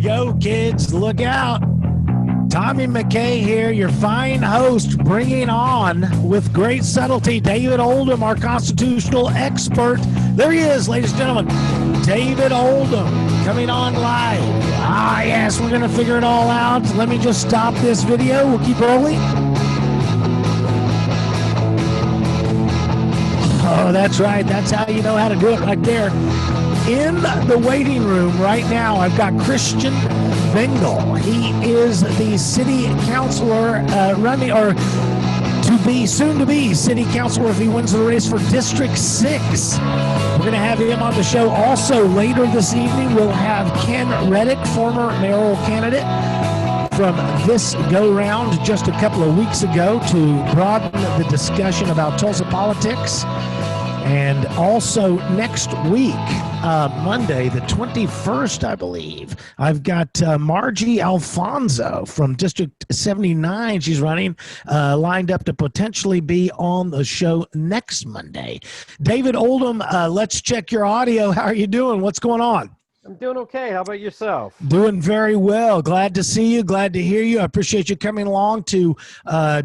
go, kids. Look out. Tommy McCay here, your fine host, bringing on, with great subtlety, David Oldham, our constitutional expert. There he is, ladies and gentlemen. David Oldham coming on live. Ah, yes, we're going to figure it all out. Let me just stop this video. We'll keep rolling. Oh, that's right. That's how you know how to do it right there. In the waiting room right now, I've got Christian Bengal. He is the city councilor soon to be city councilor if he wins the race for District 6. We're going to have him on the show. Also, later this evening, we'll have Ken Reddick, former mayoral candidate from this go-round just a couple of weeks ago, to broaden the discussion about Tulsa politics. And also next week, Monday, the 21st, I believe, I've got Margie Alfonso from District 79. She's running, lined up to potentially be on the show next Monday. David Oldham, let's check your audio. How are you doing? What's going on? I'm doing okay. How about yourself? Doing very well. Glad to see you. Glad to hear you. I appreciate you coming along to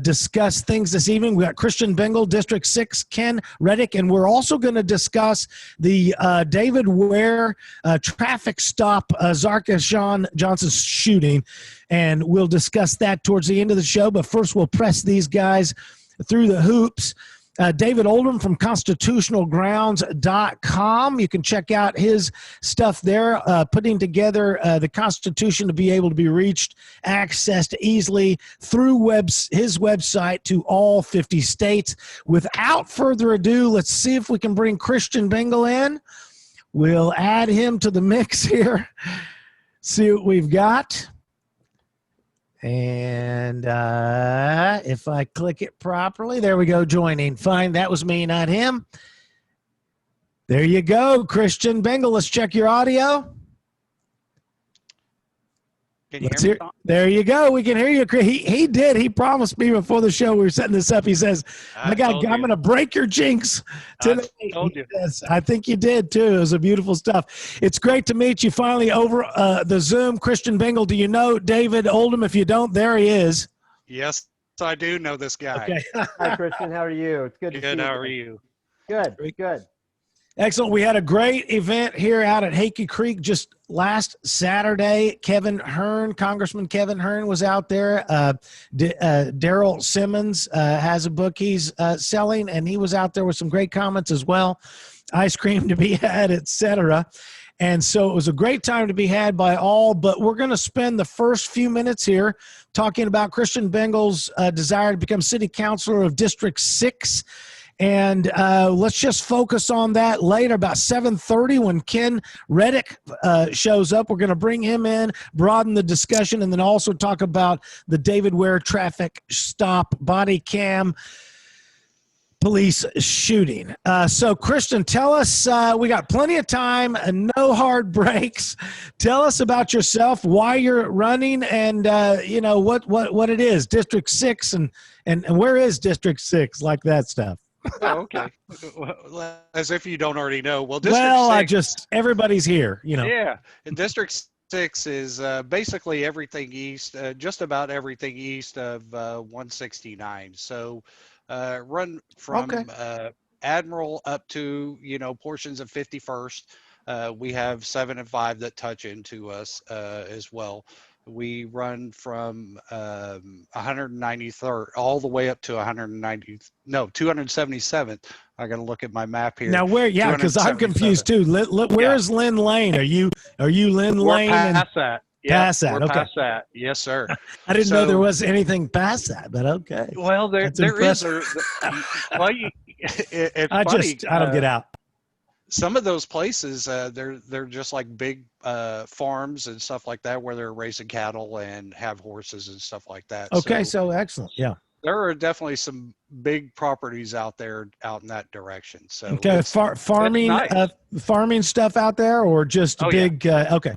discuss things this evening. We got Christian Bengal, District 6, Ken Reddick, and we're also going to discuss the David Ware traffic stop, Zarkashan Johnson shooting, and we'll discuss that towards the end of the show. But first, we'll press these guys through the hoops. David Oldham from constitutionalgrounds.com. You can check out his stuff there, putting together the Constitution to be able to be reached, accessed easily through his website to all 50 states. Without further ado, let's see if we can bring Christian Bengal in. We'll add him to the mix here, see what we've got. And if I click it properly, there we go, joining. Fine, that was me, not him. There you go, Christian Bengal. Let's check your audio. Can you hear me? There you go. We can hear you. He did. He promised me before the show we were setting this up. He says, I'm going to break your jinx today. I told you. Yes, I think you did, too. It was beautiful stuff. It's great to meet you finally over the Zoom. Christian Bengal, do you know David Oldham? If you don't, there he is. Yes, I do know this guy. Okay. Hi, Christian. How are you? It's good to see you. Good, how are you? Good, good. Excellent. We had a great event here out at Hakey Creek just last Saturday. Congressman Kevin Hearn was out there. Daryl Simmons has a book he's selling, and he was out there with some great comments as well. Ice cream to be had, etc. And so it was a great time to be had by all, but we're going to spend the first few minutes here talking about Christian Bengal's desire to become city councilor of District 6. And let's just focus on that later, about 7:30 when Ken Reddick shows up. We're going to bring him in, broaden the discussion, and then also talk about the David Ware traffic stop, body cam, police shooting. So, Christian, tell us, we got plenty of time and no hard breaks. Tell us about yourself, why you're running, and, you know, what it is, District 6, and where is District 6, like that stuff. Oh, okay. Well, as if you don't already know. Well, District 6, everybody's here, you know. Yeah. And District 6 is basically everything east, just about everything east of 169. So run from Admiral up to, you know, portions of 51st. We have 7 and 5 that touch into us as well. We run from 193rd all the way up to 277th. I got to look at my map here. Now where? Yeah, because I'm confused too. Where's Lynn Lane? Are you Lynn Lane? We're past that. Yeah, past that. We're okay. past that. Yes, sir. I didn't know there was anything past that, but okay. Well, there is. Well, it's funny. I don't get out. Some of those places, they're just like big farms and stuff like that, where they're raising cattle and have horses and stuff like that. Okay, so excellent. Yeah, there are definitely some big properties out there, out in that direction. So okay, farming, nice. Farming stuff out there, or just big. Yeah. Okay.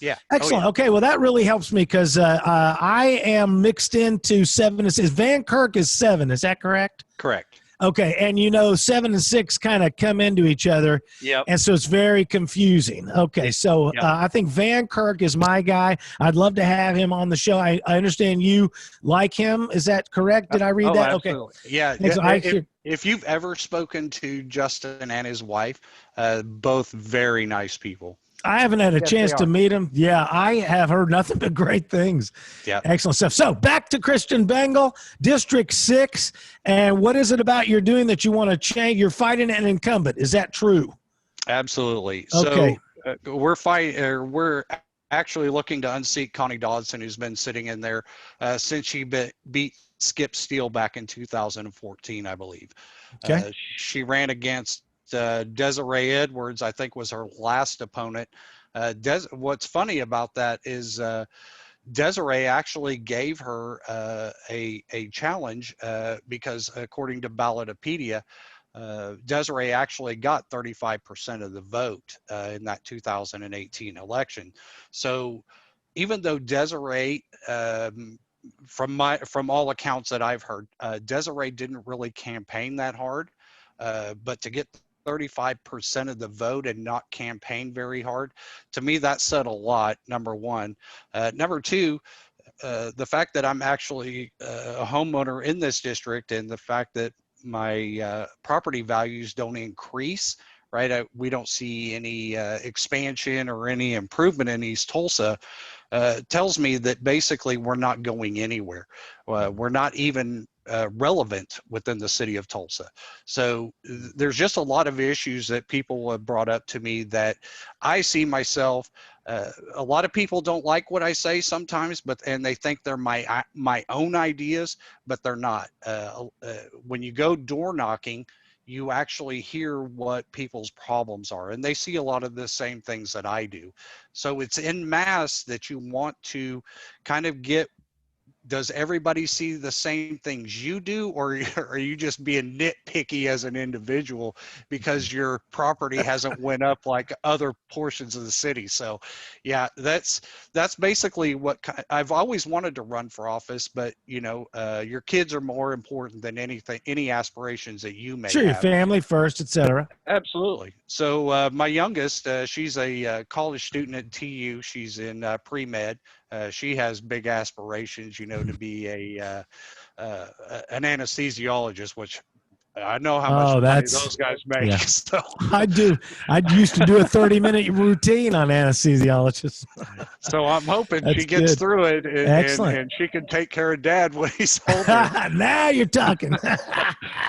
Yeah. Excellent. Okay. Well, that really helps me because I am mixed into 7. It says Van Kirk is 7. Is that correct? Correct. Okay, and 7 and 6 kind of come into each other, Yep. and so it's very confusing. Okay, so Yep. I think Van Kirk is my guy. I'd love to have him on the show. I understand you like him. Is that correct? Did I read that? Absolutely. Okay. Yeah. And so If you've ever spoken to Justin and his wife, both very nice people. I haven't had a Yes, chance they to are. meet him. Yeah, I have heard nothing but great things. Yeah. Excellent stuff. So back to Christian Bengal, District 6. And what is it about you're doing that you want to change? You're fighting an incumbent. Is that true? Absolutely. Okay. So we're actually looking to unseat Connie Dodson, who's been sitting in there since she beat Skip Steele back in 2014, I believe. Okay. She ran against Desiree Edwards, I think was her last opponent. What's funny about that is Desiree actually gave her a challenge because according to Ballotopedia, Desiree actually got 35% of the vote in that 2018 election. So even though Desiree, from all accounts that I've heard, Desiree didn't really campaign that hard, but to get 35% of the vote and not campaign very hard, to me that said a lot. Number one. Number two, the fact that I'm actually a homeowner in this district, and the fact that my property values don't increase, right? We don't see any expansion or any improvement in East Tulsa, tells me that basically we're not going anywhere. We're not even relevant within the city of Tulsa. So there's just a lot of issues that people have brought up to me that I see myself. A lot of people don't like what I say sometimes, and they think they're my own ideas, but they're not. When you go door knocking, you actually hear what people's problems are, and they see a lot of the same things that I do. So it's en masse that you want to kind of get, does everybody see the same things you do, or are you just being nitpicky as an individual because your property hasn't went up like other portions of the city? So yeah, that's basically what I've always wanted to run for office, but your kids are more important than anything, any aspirations that you may Sure, your have. family first, etc. Absolutely. So my youngest, she's a college student at TU. She's in pre-med. She has big aspirations, to be an anesthesiologist, which I know how much money those guys make. Yeah. So. I do. I used to do a 30-minute routine on anesthesiologists. So I'm hoping That's she gets good. through it Excellent. and she can take care of Dad when he's older. Now you're talking.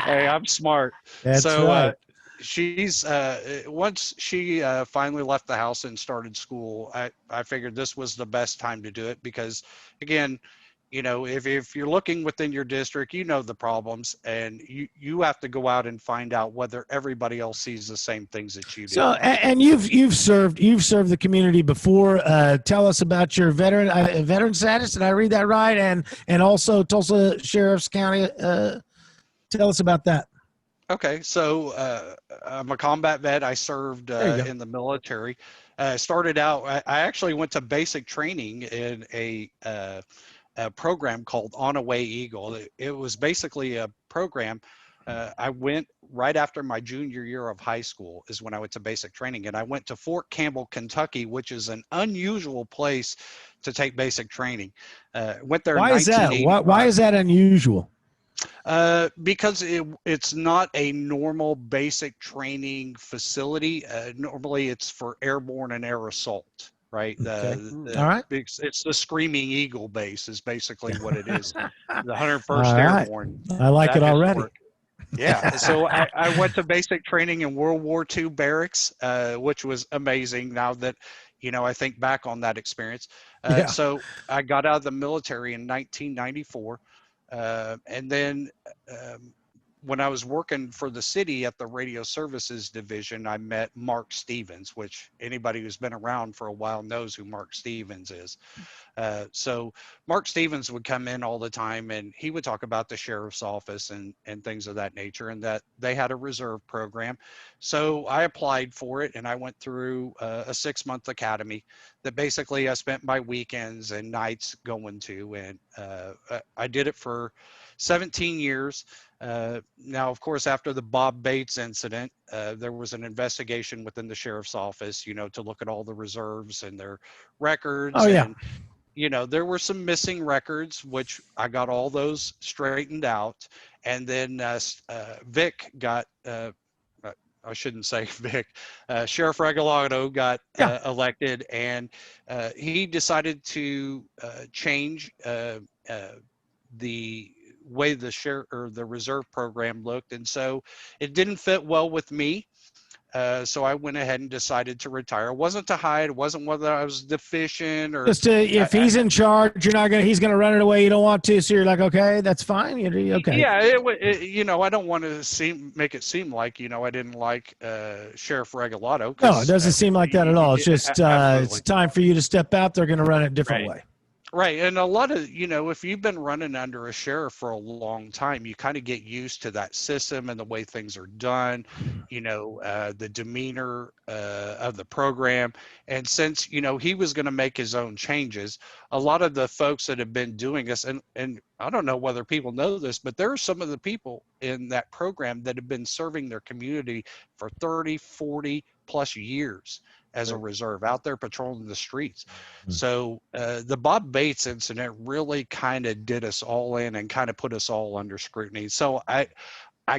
Hey, I'm smart. That's right. She's once she finally left the house and started school, I figured this was the best time to do it because, again, if you're looking within your district, the problems, and you have to go out and find out whether everybody else sees the same things that you do. So, and you've served the community before. Tell us about your veteran status. Did I read that right? And also Tulsa Sheriff's County. Tell us about that. Okay, so I'm a combat vet. I served in the military. Started out. I actually went to basic training in a program called On a Way Eagle. It was basically a program. I went right after my junior year of high school is when I went to basic training, and I went to Fort Campbell, Kentucky, which is an unusual place to take basic training. Went there. Why is that? Why is that unusual? Because it's not a normal basic training facility. Normally it's for airborne and air assault, right? All right. It's the Screaming Eagle base is basically what it is. The 101st Right. Airborne. I like it already. Yeah. So I went to basic training in World War II barracks, which was amazing now that, I think back on that experience. So I got out of the military in 1994. And then when I was working for the city at the radio services division, I met Mark Stevens, which anybody who's been around for a while knows who Mark Stevens is. So Mark Stevens would come in all the time, and he would talk about the sheriff's office and things of that nature, and that they had a reserve program. So I applied for it, and I went through a 6-month academy that basically I spent my weekends and nights going to, and I did it for 17 years. Now, of course, after the Bob Bates incident, there was an investigation within the sheriff's office, to look at all the reserves and their records. Oh yeah. And, there were some missing records, which I got all those straightened out. And then Vic got, I shouldn't say Vic, Sheriff Regalado got elected, and he decided to change the way the share or the reserve program looked, and so it didn't fit well with me. So I went ahead and decided to retire. It wasn't to hide. It wasn't whether I was deficient or just if he's in charge, he's gonna run it away. You don't want to, so you're like, okay, that's fine. You're okay. Yeah, I don't want to make it seem like I didn't like Sheriff Regalado. No, it doesn't seem like that at all. It's just it's time for you to step out. They're gonna run it a different way. Right. And a lot of, if you've been running under a sheriff for a long time, you kind of get used to that system and the way things are done, the demeanor of the program. And since, he was going to make his own changes, a lot of the folks that have been doing this, and I don't know whether people know this, but there are some of the people in that program that have been serving their community for 30, 40 plus years as a reserve out there patrolling the streets. So the Bob Bates incident really kind of did us all in and kind of put us all under scrutiny. So I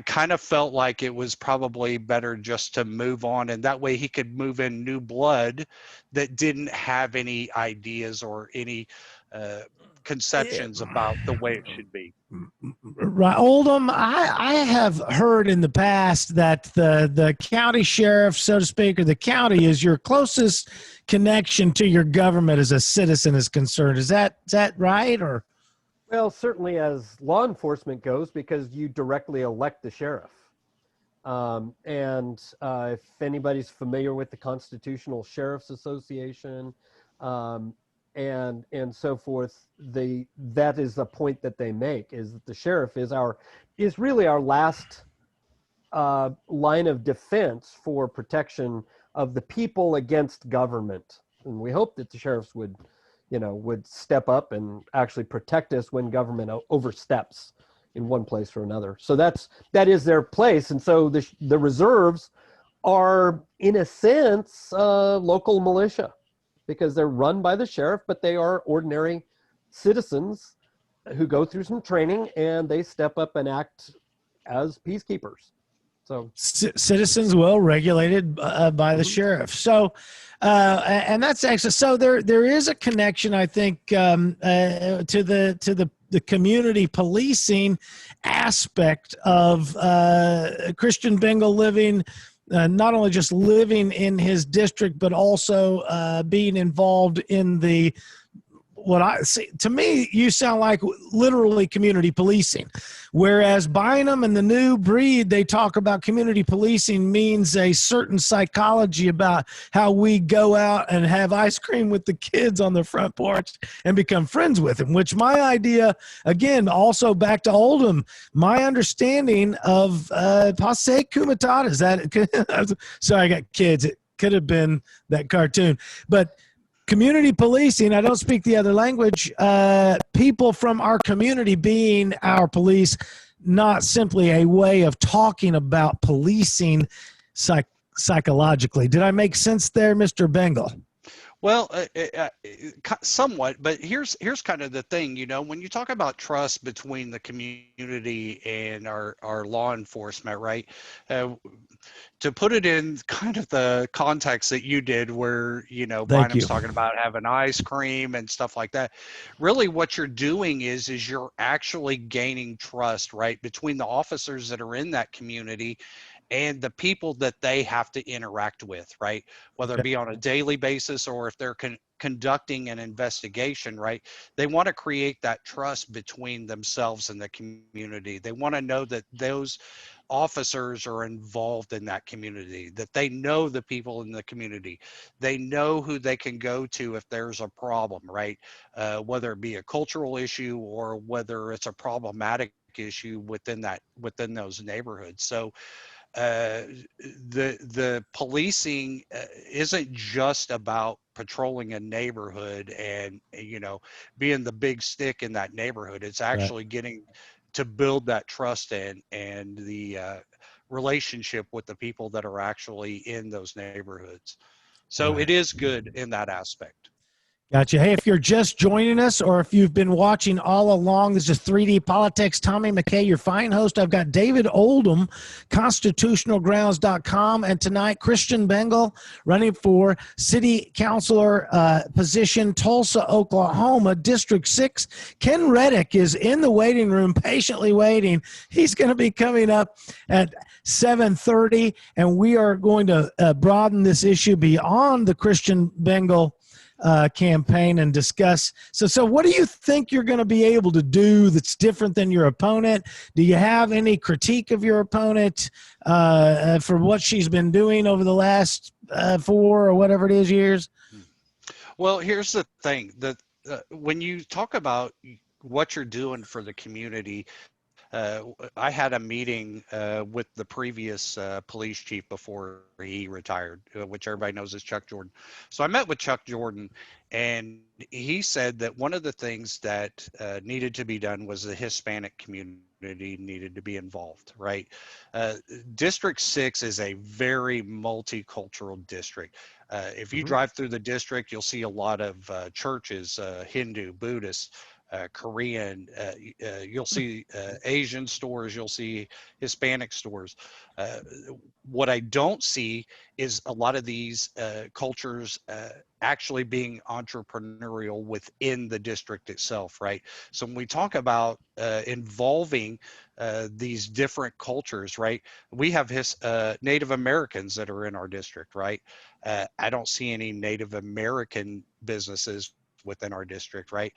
kind of felt like it was probably better just to move on, and that way he could move in new blood that didn't have any ideas or any conceptions about the way it should be. Right, Oldham. I have heard in the past that the county sheriff, so to speak, or the county is your closest connection to your government as a citizen is concerned. Is that right? Or Well, certainly as law enforcement goes, because you directly elect the sheriff. If anybody's familiar with the Constitutional Sheriff's Association, and so forth, that is the point that they make, is that the sheriff is really our last line of defense for protection of the people against government. And we hope that the sheriffs would step up and actually protect us when government oversteps in one place or another. So that is their place. And so the reserves are, in a sense, local militia, because they're run by the sheriff, but they are ordinary citizens who go through some training and they step up and act as peacekeepers. So citizens well regulated by the sheriff. So, and that's actually, so there is a connection, I think, to the community policing aspect of Christian Bengal living, not only just living in his district, but also being involved in what I see. To me, you sound like literally community policing, whereas Bynum and the new breed, they talk about community policing means a certain psychology about how we go out and have ice cream with the kids on the front porch and become friends with them, which my idea, again, also back to Oldham, my understanding of Passe Kumatada is that, sorry, I got kids. It could have been that cartoon, but community policing, I don't speak the other language, people from our community being our police, not simply a way of talking about policing psychologically. Did I make sense there, Mr. Bengal? Well, somewhat, but here's kind of the thing, when you talk about trust between the community and our law enforcement, right? To put it in kind of the context that you did, where, Bynum's talking about having ice cream and stuff like that. Really what you're doing is you're actually gaining trust, right? Between the officers that are in that community and the people that they have to interact with, right? Whether it be on a daily basis or if they're conducting an investigation, right? They want to create that trust between themselves and the community. They want to know that those officers are involved in that community, that they know the people in the community. They know who they can go to if there's a problem, right? Whether it be a cultural issue or whether it's a problematic issue within those neighborhoods. So the policing isn't just about patrolling a neighborhood and being the big stick in that neighborhood. It's actually getting to build that trust and the relationship with the people that are actually in those neighborhoods. So Right. it is good in that aspect. Gotcha. Hey, if you're just joining us or if you've been watching all along, this is 3D Politics. Tommy McCay, your fine host. I've got David Oldham, constitutionalgrounds.com. And tonight, Christian Bengal running for city councilor position, Tulsa, Oklahoma, District 6. Ken Reddick is in the waiting room, patiently waiting. He's going to be coming up at 7:30, and we are going to broaden this issue beyond the Christian Bengal campaign and discuss. So what do you think you're going to be able to do that's different than your opponent? Do you have any critique of your opponent for what she's been doing over the last 4 or whatever it is years? Well, here's the thing that when you talk about what you're doing for the community, I had a meeting with the previous police chief before he retired, which everybody knows is Chuck Jordan. So I met with Chuck Jordan, and he said that one of the things that needed to be done was the Hispanic community needed to be involved, right? District 6 is a very multicultural district. If you drive through the district, you'll see a lot of churches, Hindu, Buddhist, Korean, you'll see Asian stores, you'll see Hispanic stores. What I don't see is a lot of these cultures actually being entrepreneurial within the district itself, right? So when we talk about involving these different cultures, right? We have Native Americans that are in our district, right? I don't see any Native American businesses within our district, right?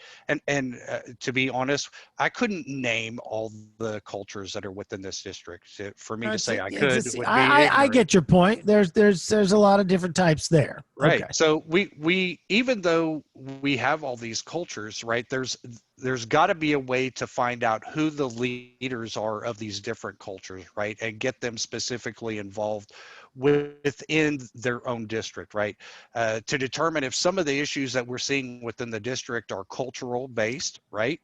And to be honest, I couldn't name all the cultures that are within this district. For me to say I could would be I ignorant. get your point. There's a lot of different types there. Right. Okay. So we even though we have all these cultures, right? There's got to be a way to find out who the leaders are of these different cultures, right? And get them specifically involved within their own district, right? To determine if some of the issues that we're seeing within the district are cultural based, right?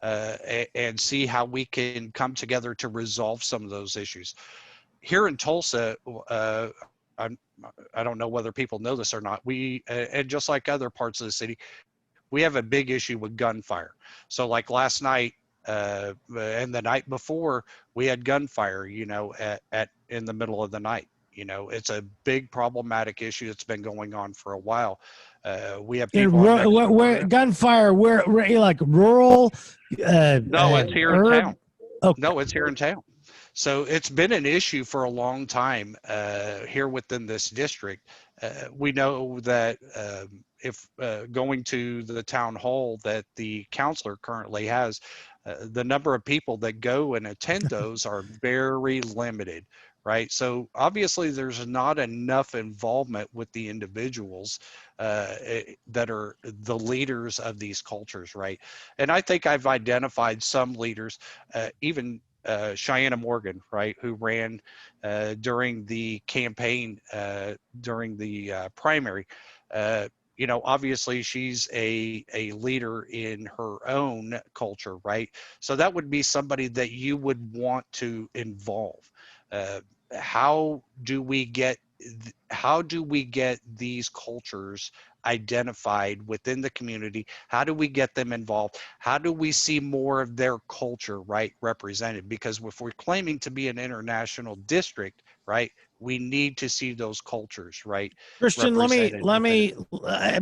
And see how we can come together to resolve some of those issues. Here in Tulsa, I don't know whether people know this or not. We, and just like other parts of the city, we have a big issue with gunfire. So like last night and the night before, we had gunfire, you know, at in the middle of the night. You know, it's a big problematic issue that's been going on for a while. We have people where gunfire, where like rural, no, it's here in town. Okay. No, it's here in town. So it's been an issue for a long time here within this district. We know that if going to the town hall that the counselor currently has, the number of people that go and attend those are very limited, right? So obviously there's not enough involvement with the individuals that are the leaders of these cultures, right? And I think I've identified some leaders, even Cheyenne Morgan, right, who ran during the campaign, during the primary. You know, obviously she's a leader in her own culture, right? So that would be somebody that you would want to involve. How do we get these cultures identified within the community? How do we get them involved? How do we see more of their culture, right, represented? Because if we're claiming to be an international district, right, we need to see those cultures, right? Christian, let me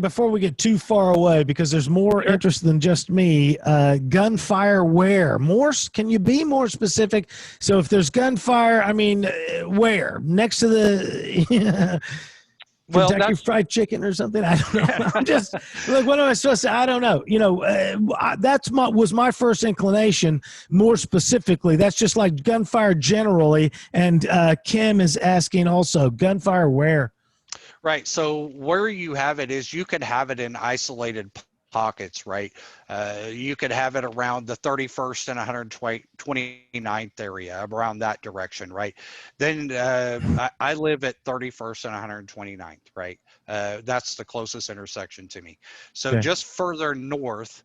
before we get too far away, because there's more interest than just me. Gunfire where? Can you be more specific? So if there's gunfire, I mean, where? Next to the Kentucky Fried Chicken or something? I don't know. I'm just like, what am I supposed to say? I don't know. You know, was my first inclination. More specifically, that's just like gunfire generally. And Kim is asking also, gunfire where? Right. So where you have it is you can have it in isolated pockets, right? You could have it around the 31st and 129th area, around that direction, right? Then I live at 31st and 129th, right? That's the closest intersection to me. So just further north,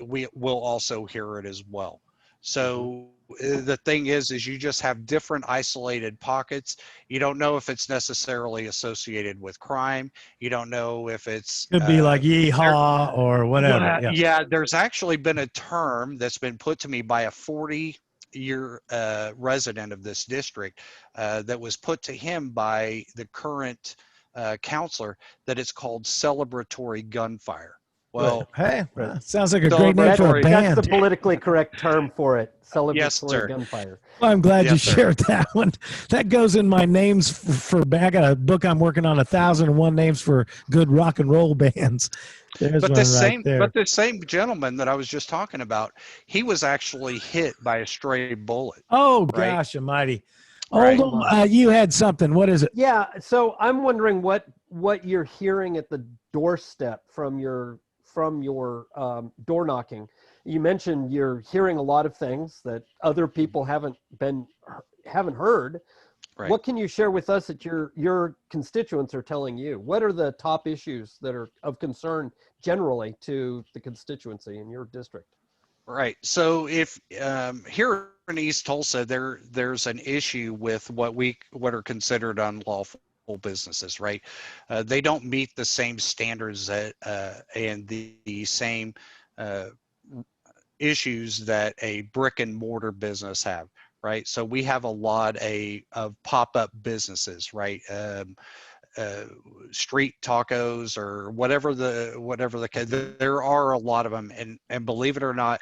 we will also hear it as well. So the thing is you just have different isolated pockets. You don't know if it's necessarily associated with crime. You don't know if it's Could be like yeehaw or whatever. well, Yeah. yeah, there's actually been a term that's been put to me by a 40-year resident of this district that was put to him by the current counselor, that it's called celebratory gunfire. Well, Hey, Right. sounds like a great name for a Celebratory. That's the band. politically correct term for it. Yes, Celebratory sir. gunfire. Well, I'm glad you Yes, sir. shared that one. That goes in my names for I got a book I'm working on, 1,001 names for good rock and roll bands. There's But one right there. this same gentleman that I was just talking about, he was actually hit by a stray bullet. Oh Right. gosh, almighty! Right. Oldham, you had something. What is it? Yeah, so I'm wondering what you're hearing at the doorstep from your door knocking. You mentioned you're hearing a lot of things that other people haven't heard. Right. What can you share with us that your constituents are telling you? What are the top issues that are of concern generally to the constituency in your district? Right. So if here in East Tulsa, there's an issue with what are considered unlawful businesses, right? They don't meet the same standards that and the same issues that a brick and mortar business have, right? So we have a lot of pop-up businesses, right? Street tacos or whatever the case. There are a lot of them, and believe it or not,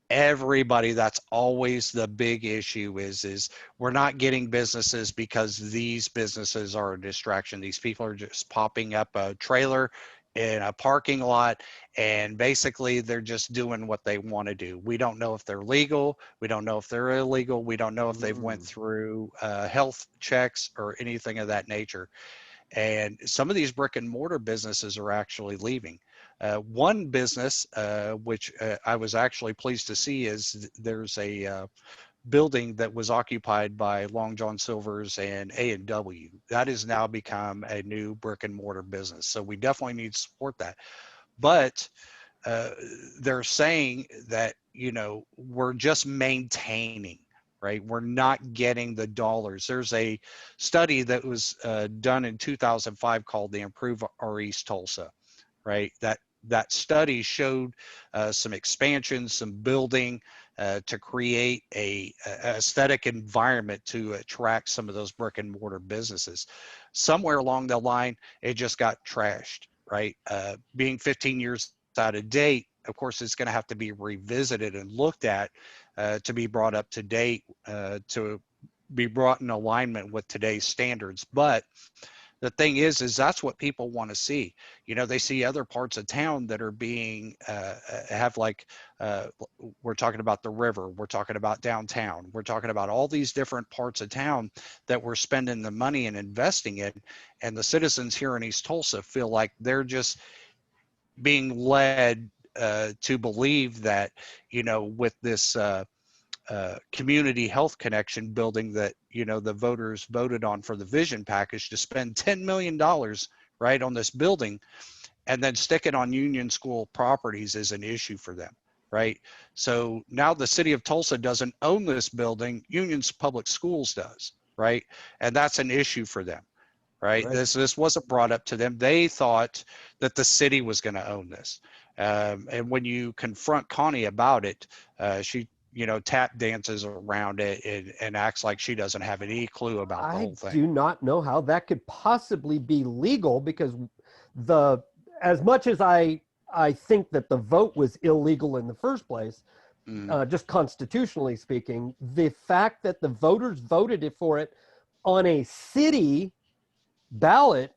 everybody, that's always the big issue is we're not getting businesses because these businesses are a distraction. These people are just popping up a trailer in a parking lot, and basically they're just doing what they want to do. We don't know if they're legal, we don't know if they're illegal, we don't know if they've went through health checks or anything of that nature. And some of these brick and mortar businesses are actually leaving. One business, which I was actually pleased to see, is there's a building that was occupied by Long John Silver's and A&W. That has now become a new brick and mortar business. So we definitely need to support that. But they're saying that, we're just maintaining, right? We're not getting the dollars. There's a study that was done in 2005 called the Improve Our East Tulsa, right? That study showed some expansion, some building to create a aesthetic environment to attract some of those brick and mortar businesses. Somewhere along the line, it just got trashed, right? Being 15 years out of date, of course, it's going to have to be revisited and looked at to be brought up to date, to be brought in alignment with today's standards. But the thing is that's what people want to see. They see other parts of town that are being have like we're talking about the river, we're talking about downtown, we're talking about all these different parts of town that we're spending the money and investing in, and the citizens here in East Tulsa feel like they're just being led to believe that, with this community health connection building that, the voters voted on for the vision package, to spend $10 million right on this building and then stick it on Union School properties is an issue for them, right? So now the city of Tulsa doesn't own this building, Union's Public Schools does, right? And that's an issue for them. Right. This wasn't brought up to them. They thought that the city was going to own this. And when you confront Connie about it, she, tap dances around it and acts like she doesn't have any clue about the whole thing. I do not know how that could possibly be legal, because as much as I think that the vote was illegal in the first place, just constitutionally speaking, the fact that the voters voted for it on a city ballot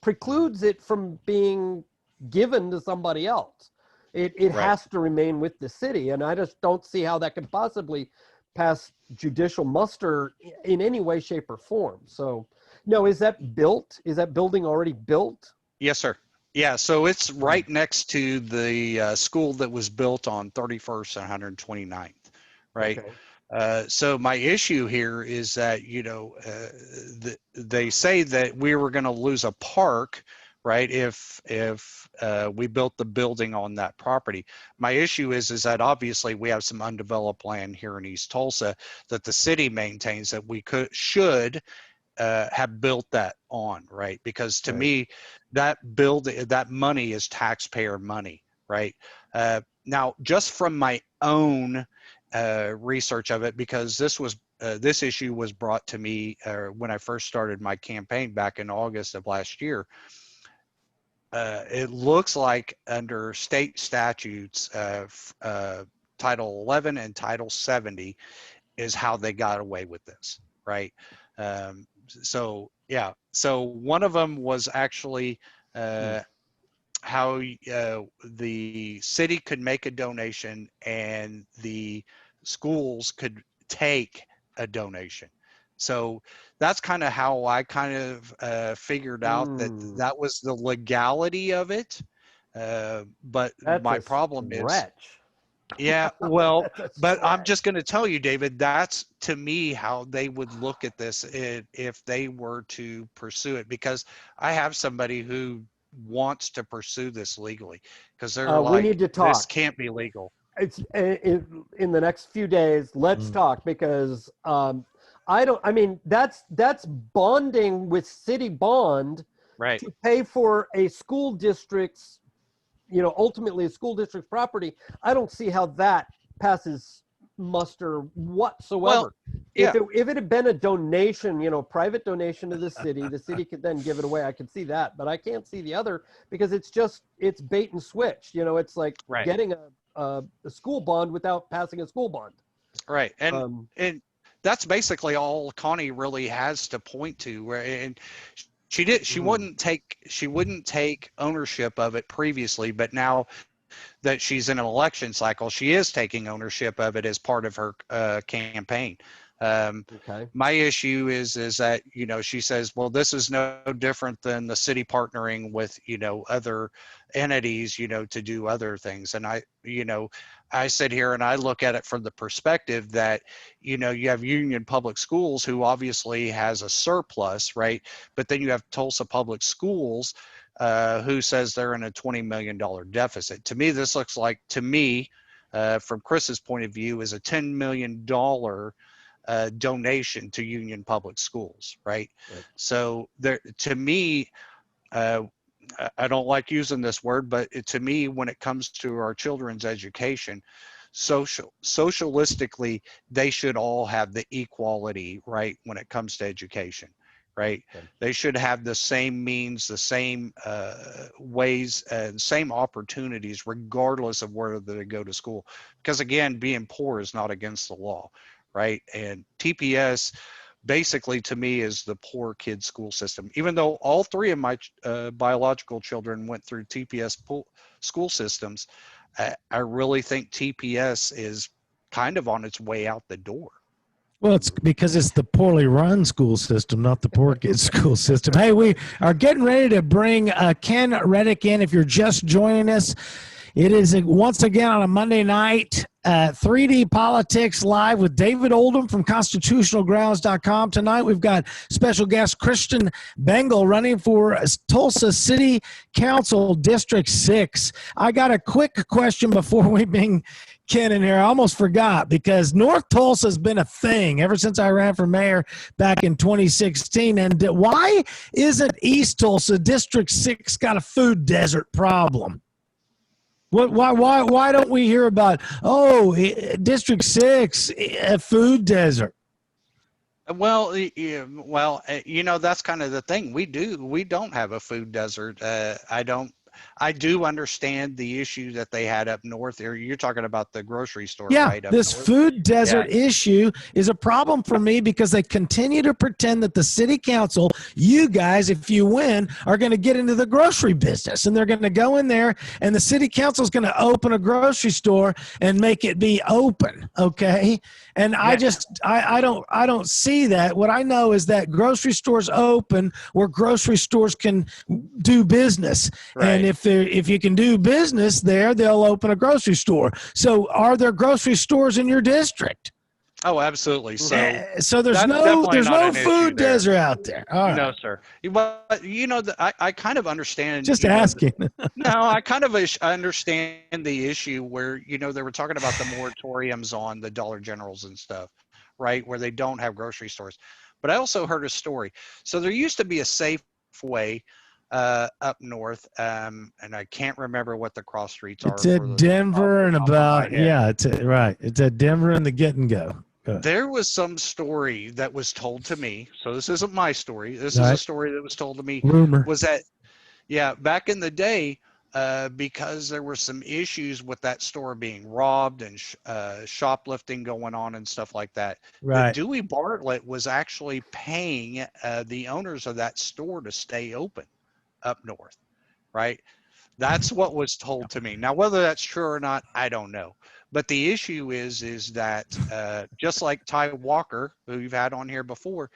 precludes it from being given to somebody else. It Right. has to remain with the city, and I just don't see how that could possibly pass judicial muster in any way, shape, or form. So, no, is that built? Is that building already built? Yes, sir. Yeah, so it's right next to the school that was built on 31st and 129th, right? Okay. So my issue here is that, they say that we were going to lose a park, right? If we built the building on that property. My issue is that obviously we have some undeveloped land here in East Tulsa that the city maintains that we should have built that on, right? Because to me, that money is taxpayer money, right? Now, just from my own research of it, because this issue was brought to me when I first started my campaign back in August of last year. It looks like under state statutes, Title 11 and Title 70 is how they got away with this, right? So yeah, so one of them was actually how the city could make a donation and the schools could take a donation. So that's kind of how I kind of figured out that was the legality of it. But that's my problem is, yeah, well, well, but I'm just going to tell you, David, that's to me how they would look at this if they were to pursue it, because I have somebody who wants to pursue this legally because they're like, we need to talk. This can't be legal. It's in the next few days. Let's talk, because I mean, that's bonding with city bond, right, to pay for a school district's, ultimately a school district's property. I don't see how that passes muster whatsoever. Well, yeah. If it had been a donation, private donation to the city could then give it away. I could see that, but I can't see the other, because it's bait and switch. It's like getting a school bond without passing a school bond. Right. And that's basically all Connie really has to point to. And she wouldn't take ownership of it previously, but now that she's in an election cycle, she is taking ownership of it as part of her campaign. My issue is that, she says, well, this is no different than the city partnering with, other entities, to do other things. And I sit here and I look at it from the perspective that, you have Union Public Schools, who obviously has a surplus, right? But then you have Tulsa Public Schools, who says they're in a $20 million deficit. To me, this looks like, from Chris's point of view, is a $10 million donation to Union Public Schools, right? So to me, I don't like using this word, but to me, when it comes to our children's education, socialistically, they should all have the equality, right, when it comes to education, right? They should have the same means, the same ways, and same opportunities, regardless of where they go to school. Because again, being poor is not against the law, right? And TPS basically, to me, is the poor kid school system. Even though all three of my biological children went through TPS school systems, I really think TPS is kind of on its way out the door. Well, it's because it's the poorly run school system, not the poor kids school system. Hey, we are getting ready to bring Ken Reddick in. If you're just joining us, it is once again on a Monday night, 3D Politics Live with David Oldham from constitutionalgrounds.com. Tonight we've got special guest Christian Bengal running for Tulsa City Council District 6. I got a quick question before we bring Ken in here. I almost forgot, because North Tulsa has been a thing ever since I ran for mayor back in 2016. And why isn't East Tulsa District 6 got a food desert problem? Why don't we hear about, District 6, a food desert? Well, that's kind of the thing. We don't have a food desert. I do understand the issue that they had up north there. You're talking about the grocery store, right? This food desert issue is a problem for me, because they continue to pretend that the city council, you guys, if you win, are going to get into the grocery business, and they're going to go in there, and the city council is going to open a grocery store and make it be open. Okay. And I don't see that. What I know is that grocery stores open where grocery stores can do business. Right. And if you can do business there, they'll open a grocery store. So are there grocery stores in your district? Oh, absolutely. So So there's that's no definitely not an issue food there. desert out there. All right. No, sir. But I kind of understand. Just asking. No, I kind of understand the issue where they were talking about the moratoriums on the Dollar Generals and stuff, right? Where they don't have grocery stores. But I also heard a story. So there used to be a Safeway up north, and I can't remember what the cross streets It's are at for the off Denver the and top of my about, head. yeah, right. It's at Denver and the Get and Go. There was some story that was told to me. So this isn't my story. This All is a right. story that was told to me. Rumor. Was that, yeah, back in the day, because there were some issues with that store being robbed and shoplifting going on and stuff like that, that Right. Dewey Bartlett was actually paying the owners of that store to stay open up north, right? That's what was told to me. Now, whether that's true or not, I don't know. But the issue is that just like Ty Walker, who you've had on here before,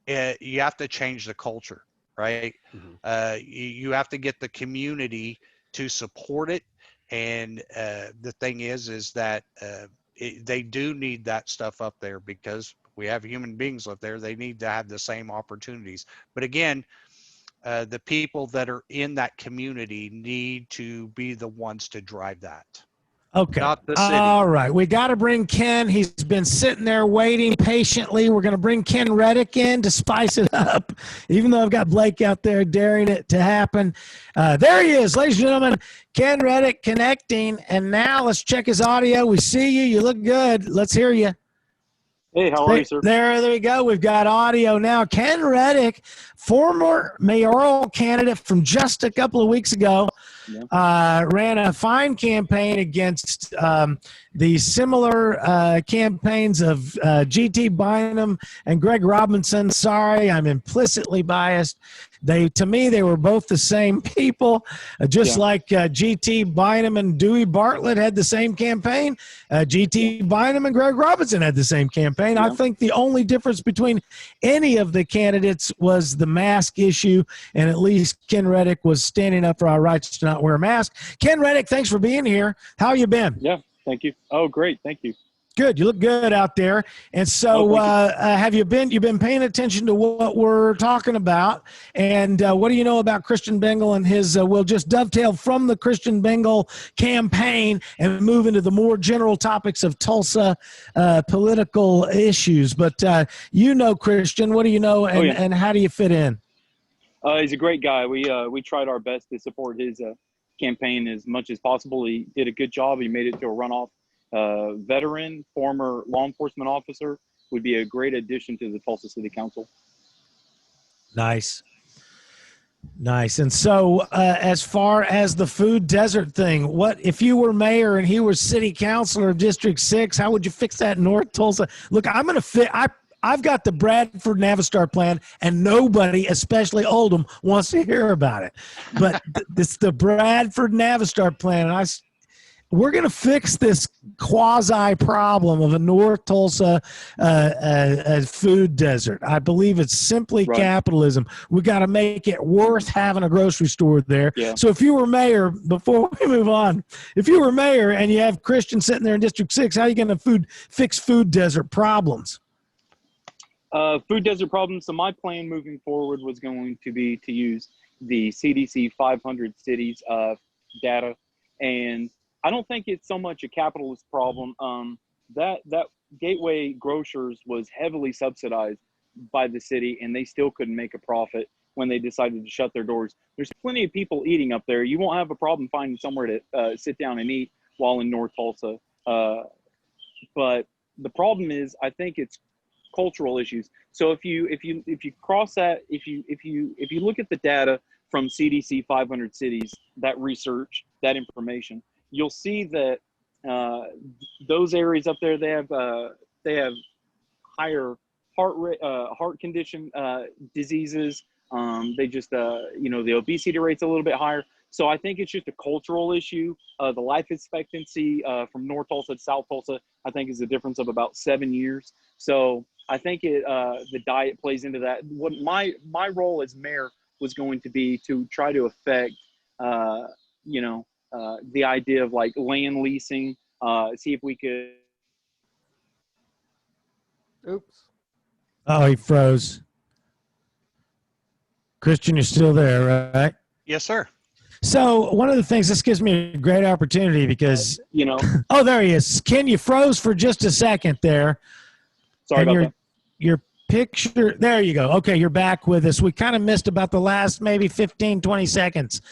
you have to change the culture, right? You have to get the community to support it. And the thing is that they do need that stuff up there because we have human beings up there. They need to have the same opportunities. But again, the people that are in that community need to be the ones to drive that. Okay. Not the city. All right. We got to bring Ken. He's been sitting there waiting patiently. We're going to bring Ken Reddick in to spice it up, even though I've got Blake out there daring it to happen. There he is, ladies and gentlemen. Ken Reddick connecting. And now let's check his audio. We see you. You look good. Let's hear you. Hey, how are you, sir? There we go. We've got audio now. Ken Reddick, former mayoral candidate from just a couple of weeks ago, ran a fine campaign against the similar campaigns of G.T. Bynum and Greg Robinson. Sorry, I'm implicitly biased. To me, they were both the same people, just like G.T. Bynum and Dewey Bartlett had the same campaign. G.T. Bynum and Greg Robinson had the same campaign. I think the only difference between any of the candidates was the mask issue, and at least Ken Reddick was standing up for our rights to not wear a mask. Ken Reddick, thanks for being here. How you been? Yeah, thank you. Oh, great. Thank you. Good. You look good out there. And so have you've been paying attention to what we're talking about? And what do you know about Christian Bengal and his, we'll just dovetail from the Christian Bengal campaign and move into the more general topics of Tulsa political issues. But Christian, what do you know and how do you fit in? He's a great guy. We tried our best to support his campaign as much as possible. He did a good job. He made it to a runoff. Veteran, former law enforcement officer, would be a great addition to the Tulsa City Council. Nice. And so as far as the food desert thing, what if you were mayor and he was city councilor of District 6, how would you fix that in North Tulsa? Look, I've got the Bradford Navistar plan, and nobody, especially Oldham, wants to hear about it. But it's the Bradford Navistar plan, and we're going to fix this quasi problem of a North Tulsa food desert. I believe it's simply capitalism. We got to make it worth having a grocery store there. Yeah. So if you were mayor, before we move on, if you were mayor and you have Christian sitting there in District 6, how are you going to fix food desert problems? Food desert problems. So my plan moving forward was going to be to use the CDC 500 cities data, and I don't think it's so much a capitalist problem. That Gateway Grocers was heavily subsidized by the city, and they still couldn't make a profit when they decided to shut their doors. There's plenty of people eating up there. You won't have a problem finding somewhere to sit down and eat while in North Tulsa. But the problem is, I think it's cultural issues. So if you cross that, if you look at the data from CDC 500 cities, that research, that information, you'll see that those areas up there, they have higher heart condition diseases. They just the obesity rate's a little bit higher. So I think it's just a cultural issue. The life expectancy from North Tulsa to South Tulsa, I think, is a difference of about 7 years. So I think the diet plays into that. What my role as mayor was going to be to try to affect the idea of like land leasing, see if we could Oops. Oh, he froze. Christian, you're still there, right? Yes, sir. So one of the things, this gives me a great opportunity because, You know, oh, there he is. Ken, you froze for just a second there. sorry And about that. your picture, there you go. Okay, you're back with us. We kind of missed about the last maybe 15, 20 seconds.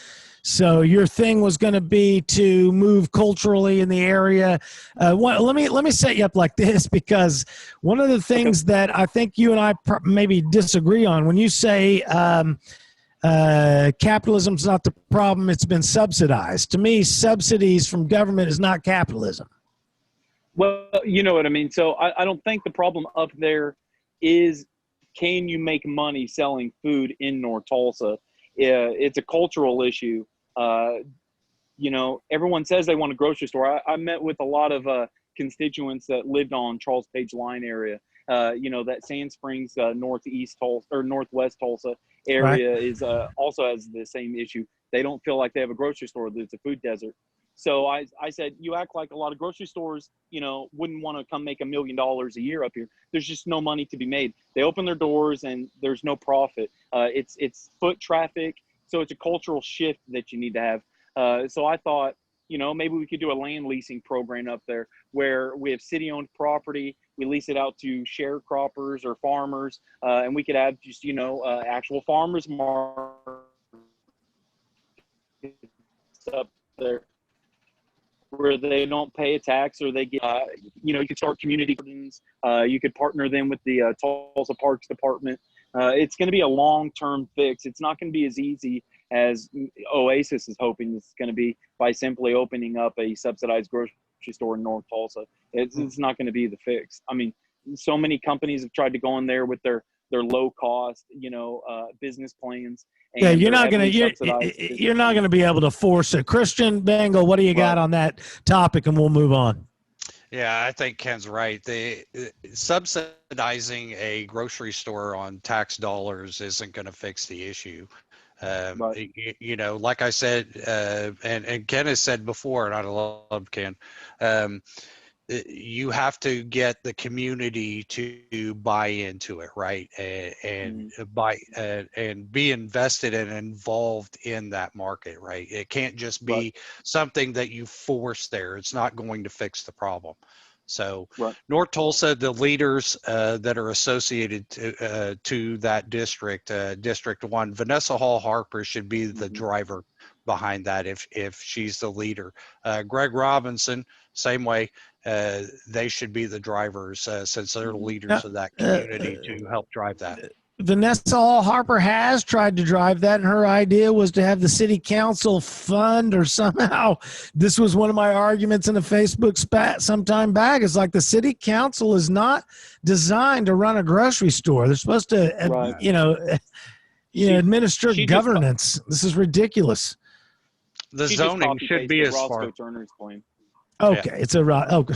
So your thing was going to be to move culturally in the area. Let me set you up like this, because one of the things that I think you and I maybe disagree on, when you say capitalism's not the problem, it's been subsidized. To me, subsidies from government is not capitalism. Well, you know what I mean. So I don't think the problem up there is, can you make money selling food in North Tulsa? It's a cultural issue. You know, everyone says they want a grocery store. I met with a lot of constituents that lived on Charles Page Line area. You know, that Sand Springs, northeast Tulsa or northwest Tulsa area is also has the same issue. They don't feel like they have a grocery store. It's a food desert. So I said, you act like a lot of grocery stores, you know, wouldn't want to come make $1 million a year up here. There's just no money to be made. They open their doors and there's no profit. It's foot traffic. So it's a cultural shift that you need to have. So I thought, you know, maybe we could do a land leasing program up there where we have city-owned property. We lease it out to sharecroppers or farmers, and we could have just, you know, actual farmers markets up there where they don't pay a tax, or they get, you know, you could start community gardens. You could partner them with the Tulsa Parks Department. It's going to be a long-term fix. It's not going to be as easy as Oasis is hoping it's going to be by simply opening up a subsidized grocery store in North Tulsa. It's not going to be the fix. I mean, so many companies have tried to go in there with their low-cost, you know, business plans. And yeah, you're not going to be able to force it. Christian Bengal, what do you got on that topic, and we'll move on. Yeah, I think Ken's right. Subsidizing a grocery store on tax dollars isn't going to fix the issue. You know, like I said, and Ken has said before, and I love Ken, you have to get the community to buy into it, right? And be invested and involved in that market, right? It can't just be something that you force there. It's not going to fix the problem. So North Tulsa, the leaders that are associated to that district, District 1, Vanessa Hall Harper should be the driver behind that if she's the leader. Greg Robinson, same way. They should be the drivers since they're leaders of that community to help drive that. Vanessa Hall Harper has tried to drive that, and her idea was to have the city council fund, or somehow, this was one of my arguments in a Facebook spat some time back. It's like the city council is not designed to run a grocery store. They're supposed to, administer governance. This is ridiculous. The zoning should be as far. Roscoe Turner's claim. Okay, it's a okay.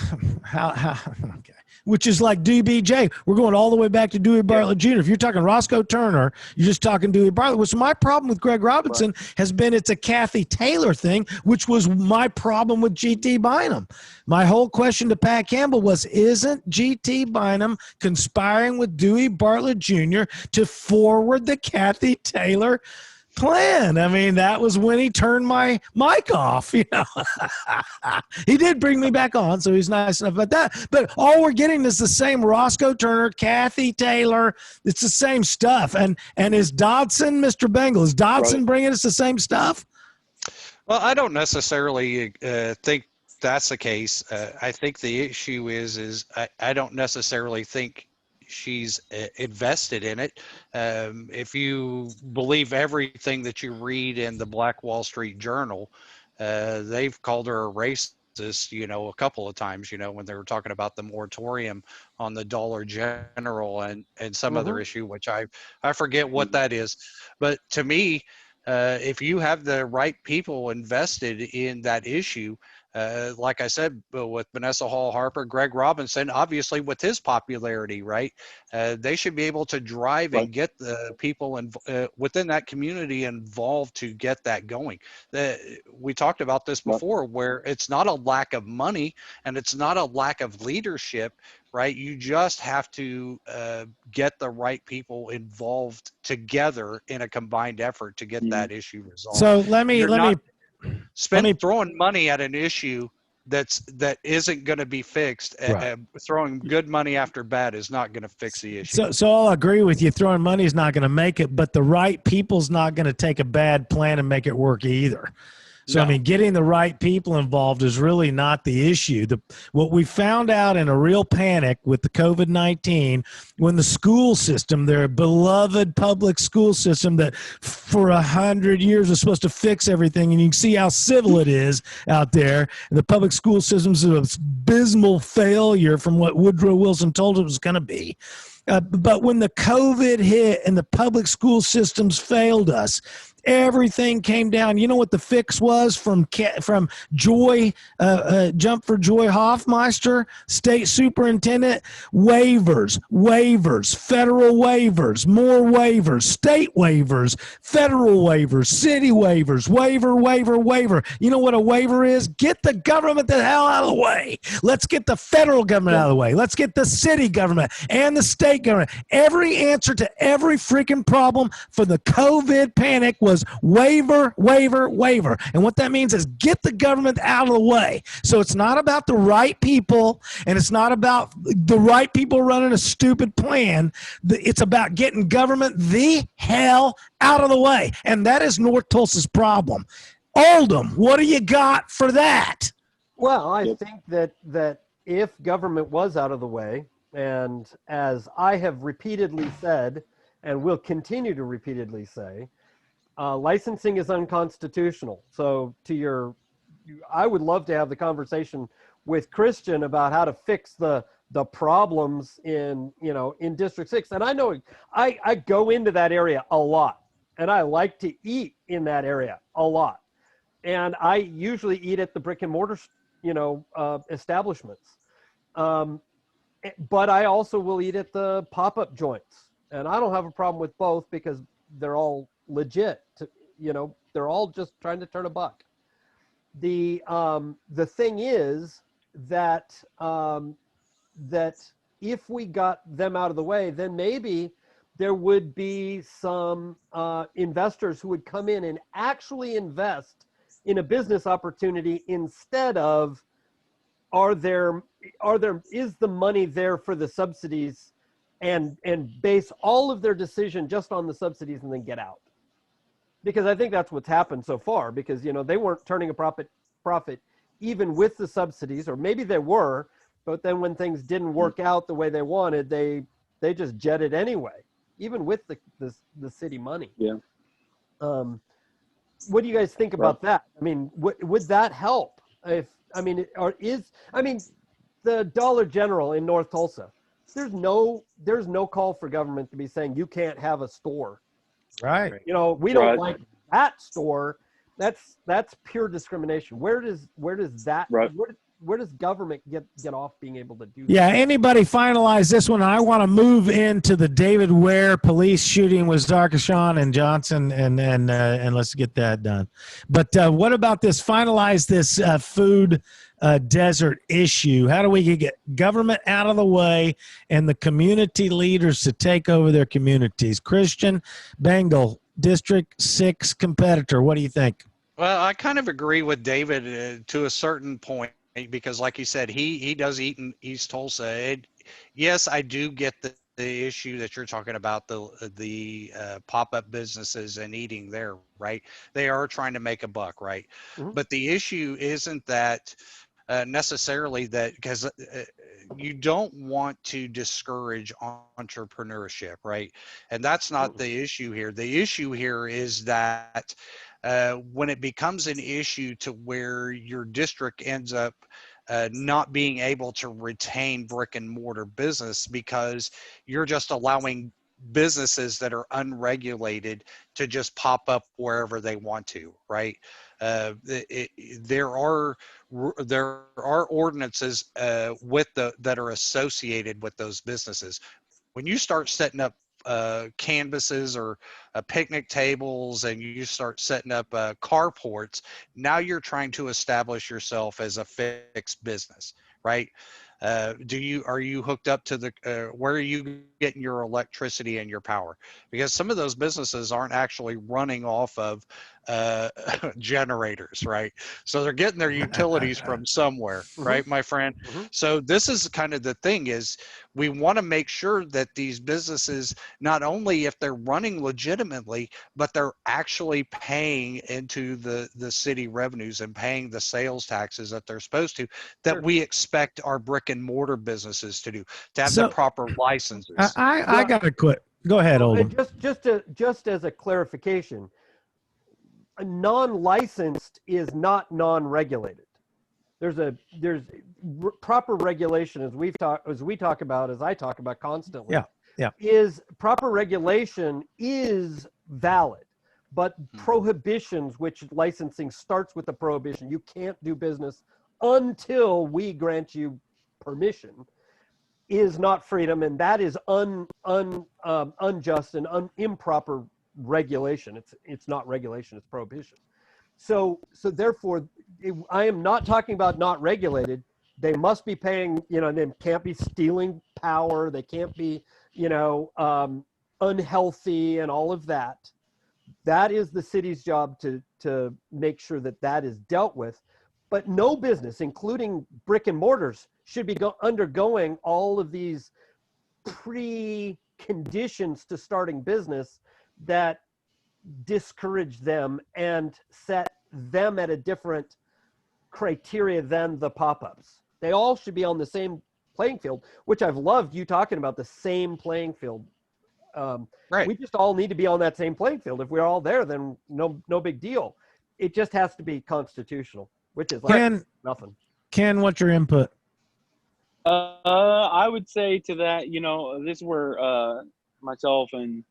Which is like DBJ. We're going all the way back to Dewey Bartlett Jr. If you're talking Roscoe Turner, you're just talking Dewey Bartlett. Which my problem with Greg Robinson has been it's a Kathy Taylor thing, which was my problem with G.T. Bynum. My whole question to Pat Campbell was, isn't G.T. Bynum conspiring with Dewey Bartlett Jr. to forward the Kathy Taylor plan? I mean, that was when he turned my mic off, you know. He did bring me back on, so he's nice enough about that. But all we're getting is the same Roscoe Turner, Kathy Taylor. It's the same stuff. And is Dodson, Mr. Bengal, is Dodson bringing us the same stuff? Well, I don't necessarily think that's the case. I think the issue is I don't necessarily think she's invested in it. If you believe everything that you read in the Black Wall Street Journal, they've called her a racist, you know, a couple of times, you know, when they were talking about the moratorium on the Dollar General and some other issue, which I forget what that is. But to me, if you have the right people invested in that issue, like I said, with Vanessa Hall Harper, Greg Robinson, obviously with his popularity, right? They should be able to drive and get the people within that community involved to get that going. We talked about this before, where it's not a lack of money and it's not a lack of leadership, right? You just have to get the right people involved together in a combined effort to get that issue resolved. So let me throwing money at an issue that isn't going to be fixed. Right. Throwing good money after bad is not going to fix the issue. So I'll agree with you. Throwing money is not going to make it, but the right people's not going to take a bad plan and make it work either. So, I mean, getting the right people involved is really not the issue. What we found out in a real panic with the COVID-19, when the school system, their beloved public school system that for 100 years was supposed to fix everything, and you can see how civil it is out there, and the public school system's an abysmal failure from what Woodrow Wilson told it was going to be. But when the COVID hit and the public school systems failed us, everything came down. You know what the fix was from Joy, Jump for Joy Hoffmeister, state superintendent? Waivers, federal waivers, more waivers, state waivers, federal waivers, city waivers, waiver. You know what a waiver is? Get the government the hell out of the way. Let's get the federal government out of the way. Let's get the city government and the state government. Every answer to every freaking problem for the COVID panic was waiver. And what that means is get the government out of the way. So it's not about the right people, and it's not about the right people running a stupid plan. It's about getting government the hell out of the way. And that is North Tulsa's problem. Oldham, what do you got for that? Well, I think that if government was out of the way, and as I have repeatedly said, and will continue to repeatedly say, licensing is unconstitutional. So I would love to have the conversation with Christian about how to fix the problems in District 6. And I know I go into that area a lot, and I like to eat in that area a lot. And I usually eat at the brick and mortar, establishments. But I also will eat at the pop-up joints. And I don't have a problem with both because they're all legit. They're all just trying to turn a buck. The thing is that if we got them out of the way, then maybe there would be some investors who would come in and actually invest in a business opportunity instead of is the money there for the subsidies and base all of their decision just on the subsidies and then get out. Because I think that's what's happened so far, because they weren't turning a profit even with the subsidies, or maybe they were, but then when things didn't work out the way they wanted, they just jetted anyway, even with the city money. Yeah. What do you guys think about that? I mean, would that help? The Dollar General in North Tulsa, there's no call for government to be saying you can't have a store. Right. We don't like that store. That's pure discrimination. Where does that where does government get off being able to do that? Yeah, anybody finalize this one? I want to move into the David Ware police shooting with Zarkashan and Johnson, and let's get that done. But what about this? Finalize this food desert issue. How do we get government out of the way and the community leaders to take over their communities? Christian Bengal, District 6 competitor. What do you think? Well, I kind of agree with David to a certain point, because like you said, he does eat in East Tulsa. Yes, I do get the issue that you're talking about, the pop-up businesses and eating there, right? They are trying to make a buck, right? Mm-hmm. But the issue isn't that necessarily that, because you don't want to discourage entrepreneurship, right? And that's not the issue here. The issue here is that when it becomes an issue to where your district ends up not being able to retain brick and mortar business because you're just allowing businesses that are unregulated to just pop up wherever they want to, right? There are ordinances that are associated with those businesses. When you start setting up canvases or picnic tables, and you start setting up carports, now you're trying to establish yourself as a fixed business, right? Are you hooked up to where are you getting your electricity and your power? Because some of those businesses aren't actually running off of generators, right? So they're getting their utilities from somewhere, right, my friend? So this is kind of the thing, is we want to make sure that these businesses, not only if they're running legitimately, but they're actually paying into the city revenues and paying the sales taxes that they're supposed to, that we expect our brick and mortar businesses to do, to have the proper licenses. I got to quit. Go ahead, Oldham. Just as a clarification, a non-licensed is not non-regulated. There's proper regulation, as we talk about, as I talk about constantly. Yeah. Is proper regulation is valid, but prohibitions, which licensing starts with a prohibition, you can't do business until we grant you permission, is not freedom, and that is unjust and improper regulation. It's not regulation, it's prohibition. So therefore, I am not talking about not regulated. They must be paying, they can't be stealing power. They can't be, unhealthy and all of that. That is the city's job to make sure that is dealt with. But no business, including brick and mortars, should be undergoing all of these preconditions to starting business that discourage them and set them at a different criteria than the pop-ups. They all should be on the same playing field, which I've loved you talking about, the same playing field. Right. We just all need to be on that same playing field. If we're all there, then no big deal. It just has to be constitutional, which is like nothing. Ken, what's your input? I would say to that, this is where myself and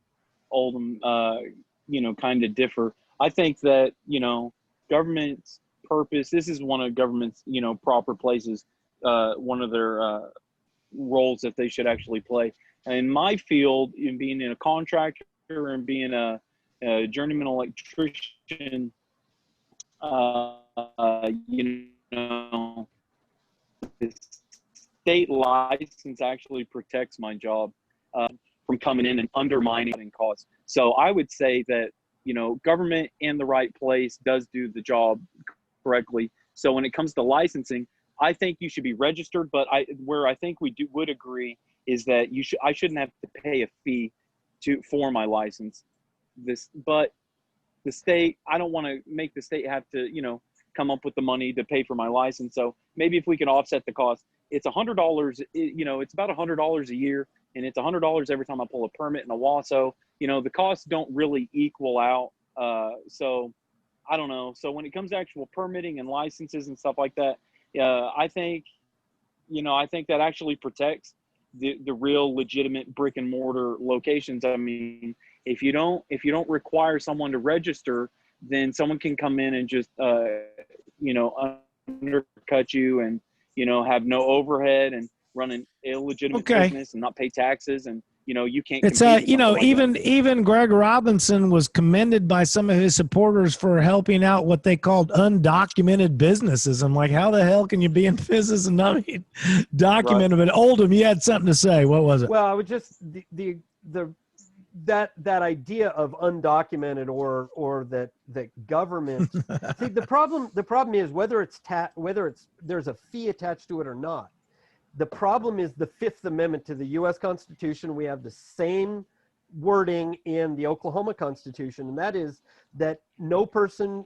Oldham, kind of differ. I think that, government's purpose, this is one of government's, proper places, one of their roles that they should actually play. In my field, in being a contractor and being a journeyman electrician, the state license actually protects my job from coming in and undermining costs. So I would say that, government in the right place does do the job correctly. So when it comes to licensing, I think you should be registered, but where I think we would agree is that I shouldn't have to pay a fee for my license. But the state, I don't want to make the state have to, come up with the money to pay for my license. So maybe if we can offset the cost, it's $100, it's about $100 a year, and it's $100 every time I pull a permit in a WASO. The costs don't really equal out. So I don't know. So when it comes to actual permitting and licenses and stuff like that, I think that actually protects the real legitimate brick and mortar locations. I mean, if you don't require someone to register, then someone can come in and just, undercut you and, have no overhead and run an illegitimate business and not pay taxes. And, you can't. It's even Greg Robinson was commended by some of his supporters for helping out what they called undocumented businesses. I'm like, how the hell can you be in business and not be documented? Right. But Oldham, you had something to say. What was it? Well, I would just that idea of undocumented or that government. See, the problem is whether there's a fee attached to it or not. The problem is the Fifth Amendment to the U.S. Constitution. We have the same wording in the Oklahoma Constitution, and that is that no person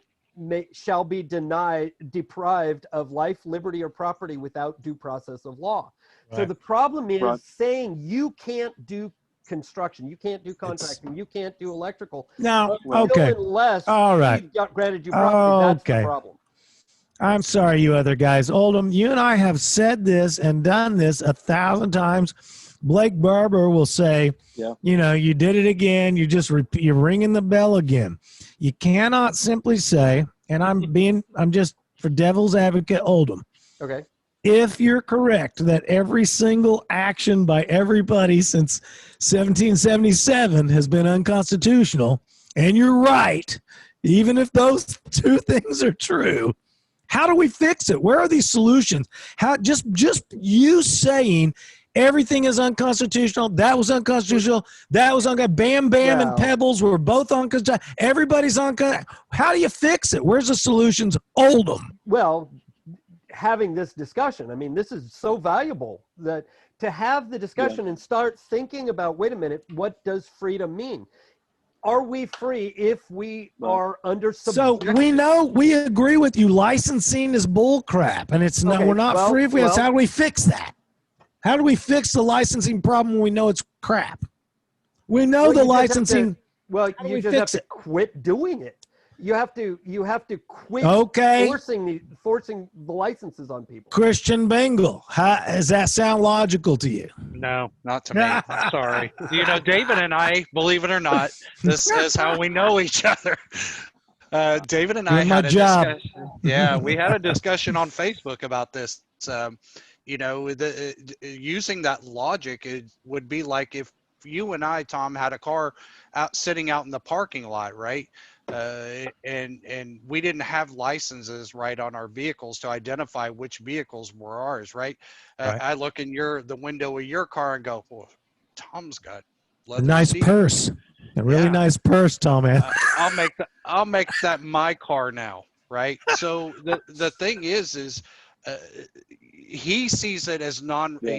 shall be deprived of life, liberty, or property without due process of law. Right. So the problem is saying you can't do construction, you can't do contracting, you can't do electrical. No, okay. Unless granted you property, that's the problem. I'm sorry, you other guys. Oldham, you and I have said this and done this 1,000 times. Blake Barber will say, Yeah. you did it again. You're ringing the bell again. You cannot simply say, and I'm just for devil's advocate, Oldham. Okay. If you're correct that every single action by everybody since 1777 has been unconstitutional, and you're right, even if those two things are true, how do we fix it? Where are these solutions? How just you saying everything is unconstitutional, that was unconstitutional, that was unconstitutional, Bam Bam and Pebbles were both unconstitutional, everybody's unconstitutional. How do you fix it? Where's the solutions? Oldham. Well, having this discussion, I mean, this is so valuable that to have the discussion and start thinking about, wait a minute, what does freedom mean? Are we free if we are under subjection? So we agree with you. Licensing is bull crap, and it's not. We're not free if we. How do we fix that? How do we fix the licensing problem when we know it's crap? We know the licensing. You just have to quit doing it. You have to quit forcing the licenses on people. Christian Bengal, does that sound logical to you? No, not to me. I'm sorry. David and I, believe it or not, this is how we know each other. David and I had a discussion. Yeah, we had a discussion on Facebook about this. Using that logic, it would be like if you and I, Tom, had a car sitting out in the parking lot, right? And we didn't have licenses right on our vehicles to identify which vehicles were ours, right? Right. I look in the window of your car and go, well, Tom's got a nice purse, a really nice purse, Tom. Man, I'll make that my car now, right? So the thing is he sees it as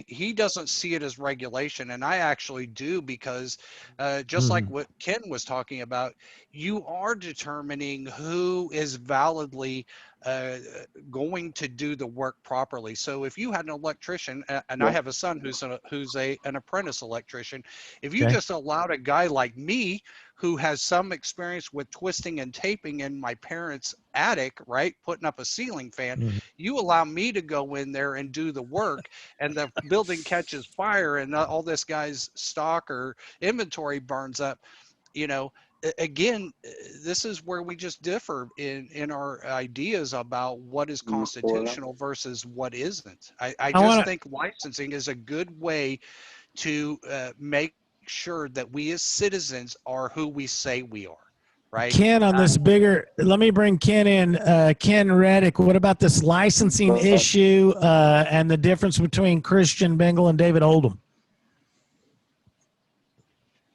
he doesn't see it as regulation, and I actually do, because just like what Ken was talking about, you are determining who is validly going to do the work properly. So if you had an electrician, and I have a son who's an apprentice electrician, if you just allowed a guy like me who has some experience with twisting and taping in my parents' attic, right, putting up a ceiling fan, you allow me to go in there and do the work, and the building catches fire and all this guy's stock or inventory burns up, again, this is where we just differ in our ideas about what is constitutional versus what isn't. I just think licensing is a good way to make sure that we as citizens are who we say we are, right? Ken, on this bigger, let me bring Ken in. Ken Reddick, what about this licensing issue and the difference between Christian Bengal and David Oldham?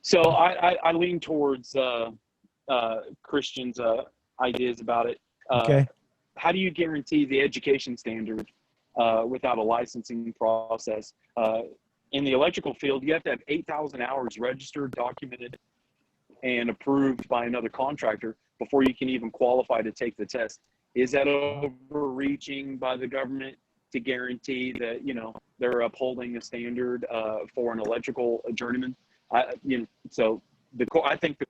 So I lean towards Christian's ideas about it. Okay. How do you guarantee the education standard without a licensing process? In the electrical field, you have to have 8,000 hours registered, documented, and approved by another contractor before you can even qualify to take the test. Is that overreaching by the government to guarantee that they're upholding a standard for an electrical journeyman? I think the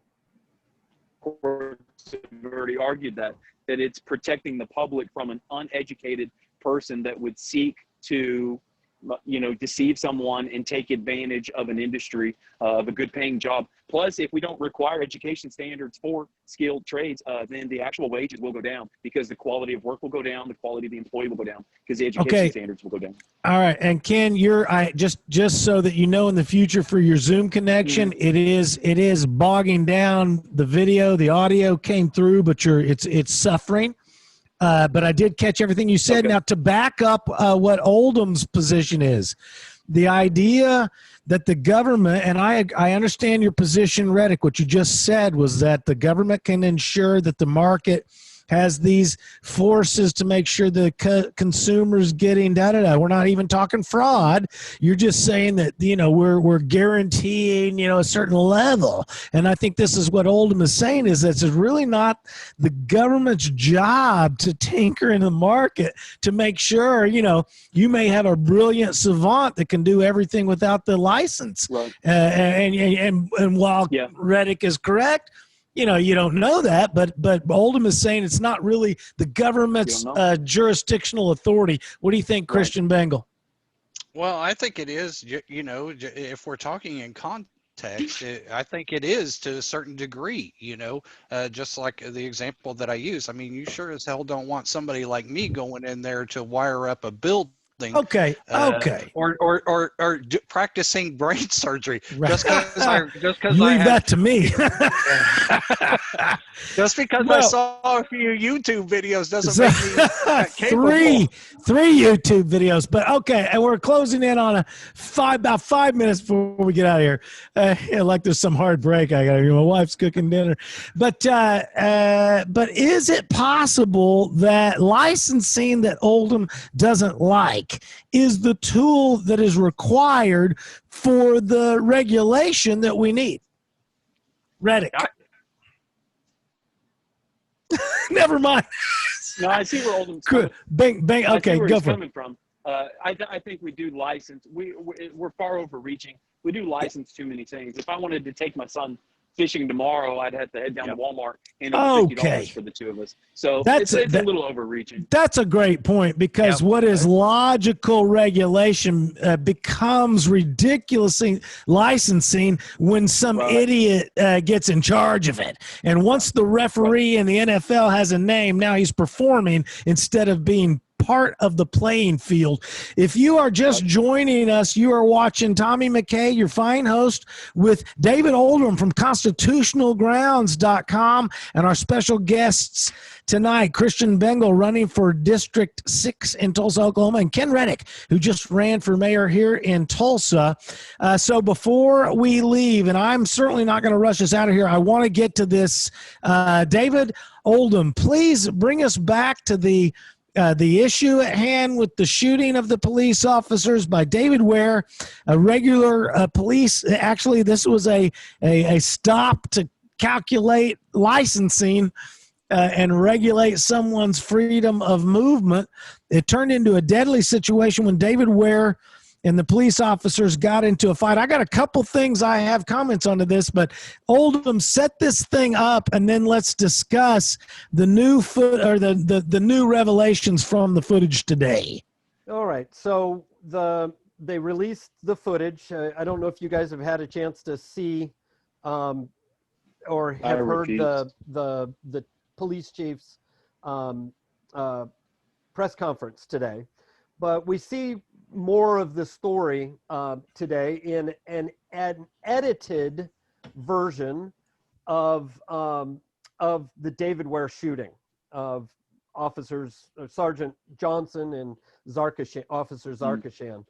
courts have already argued that it's protecting the public from an uneducated person that would seek to deceive someone and take advantage of an industry, of a good paying job. Plus, if we don't require education standards for skilled trades, then the actual wages will go down, because the quality of work will go down, the quality of the employee will go down, because the education standards will go down. All right. And Ken, just so that you know, in the future for your Zoom connection, it is bogging down the video. The audio came through, but it's suffering. But I did catch everything you said. Okay. Now, to back up what Oldham's position is, the idea that the government, and I understand your position, Reddick, what you just said was that the government can ensure that the market has these forces to make sure the consumers getting da-da-da. We're not even talking fraud. You're just saying that, we're guaranteeing, a certain level. And I think this is what Oldham is saying, is that it's really not the government's job to tinker in the market to make sure, you may have a brilliant savant that can do everything without the license. Right. And while Reddick is correct, you don't know that, but Oldham is saying it's not really the government's jurisdictional authority. What do you think, Christian Bengal? Well, I think it is, if we're talking in context, I think it is to a certain degree, just like the example that I use. I mean, you sure as hell don't want somebody like me going in there to wire up a building, Okay. Okay. or practicing brain surgery Right. just because I Leave had that to me. just because I Well, saw a few YouTube videos doesn't so, make me capable. three YouTube videos, but okay. And we're closing in on about 5 minutes before we get out of here. Like there's some hard break. My wife's cooking dinner, but is it possible that licensing that Oldham doesn't like is the tool that is required for the regulation that we need? Reddick. Never mind. No, I see where Oldham's Good. Bang. I see Okay, where go he's for it. coming from. I think we do license. We're far overreaching. We do license too many things. If I wanted to take my son fishing tomorrow, I'd have to head down to Walmart and over $50 for the two of us. So it's a little overreaching. That's a great point, because what is logical regulation becomes ridiculously licensing when some idiot gets in charge of it. And once the referee in the NFL has a name, now he's performing instead of being part of the playing field. If you are just joining us, you are watching Tommy McCay, your fine host, with David Oldham from constitutionalgrounds.com, and our special guests tonight, Christian Bengal, running for District 6 in Tulsa, Oklahoma, and Ken Reddick, who just ran for mayor here in Tulsa. So before we leave, and I'm certainly not going to rush us out of here, I want to get to this. David Oldham, please bring us back to the issue at hand with the shooting of the police officers by David Ware, a regular police. Actually, this was a stop to calculate licensing and regulate someone's freedom of movement. It turned into a deadly situation when David Ware and the police officers got into a fight. I got a couple things I have comments onto this, but Oldham, set this thing up, and then let's discuss the new the new revelations from the footage today. All right. So they released the footage. I don't know if you guys have had a chance to see or have heard the police chief's press conference today, but we see more of the story today in an edited version of the David Ware shooting of officers Sergeant Johnson and Officer Zarkashan.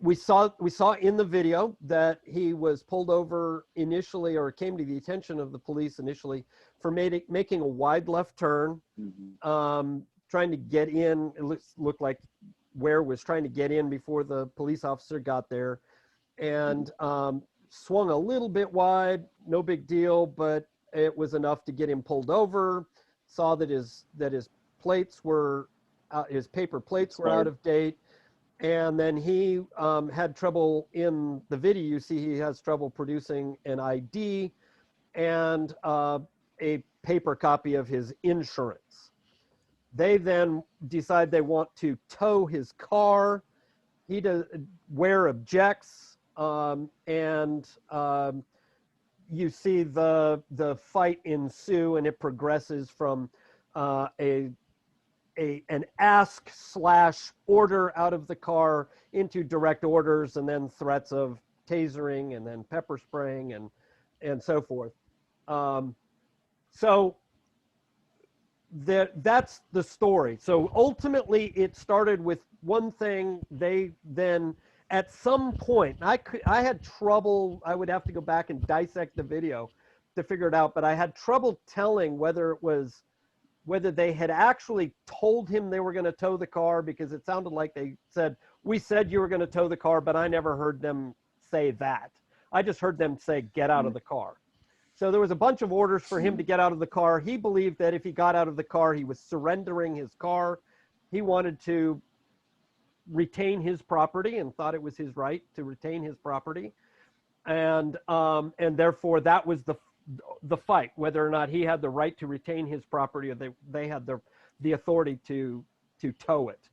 We saw in the video that he was pulled over initially, or came to the attention of the police initially, for making a wide left turn, trying to get in. It looked like Ware was trying to get in before the police officer got there, and swung a little bit wide. No big deal, but it was enough to get him pulled over. Saw that his plates were his paper plates were out of date, and then he had trouble in the video. You see he has trouble producing an ID and a paper copy of his insurance. They then decide they want to tow his car. Ware objects, and you see the fight ensue, and it progresses from an ask/order out of the car into direct orders, and then threats of tasering, and then pepper spraying, and so forth. So that's the story. So ultimately, it started with one thing. They then, at some point, I had trouble. I would have to go back and dissect the video to figure it out, but I had trouble telling whether they had actually told him they were going to tow the car, because it sounded like they said, "We said you were going to tow the car," but I never heard them say that. I just heard them say, "Get out of the car." So there was a bunch of orders for him to get out of the car. He believed that if he got out of the car, he was surrendering his car. He wanted to retain his property and thought it was his right to retain his property. And therefore that was the fight, whether or not he had the right to retain his property, or they had the authority to tow it.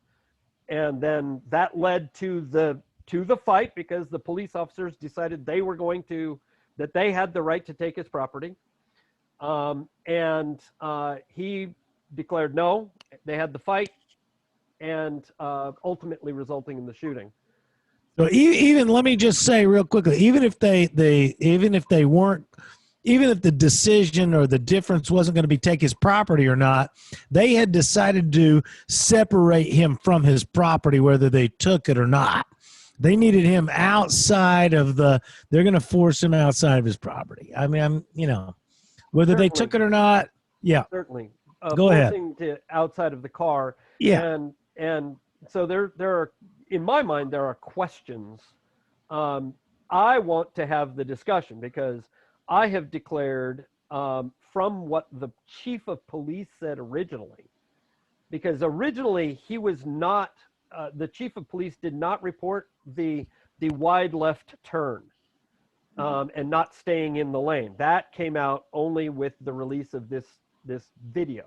and then that led to the fight because the police officers decided that they had the right to take his property. And he declared no, they had the fight, and ultimately resulting in the shooting. So even let me just say real quickly, even if the decision or the difference wasn't going to be take his property or not, they had decided to separate him from his property, whether they took it or not. They needed him outside of they're going to force him outside of his property. I mean, whether Certainly. they took it or not. Yeah. Certainly. Go ahead. Forcing to outside of the car. Yeah. And so there are, in my mind, there are questions. I want to have the discussion because I have declared from what the chief of police said originally, because originally he was not, the chief of police did not report the wide left turn and not staying in the lane. That came out only with the release of this video.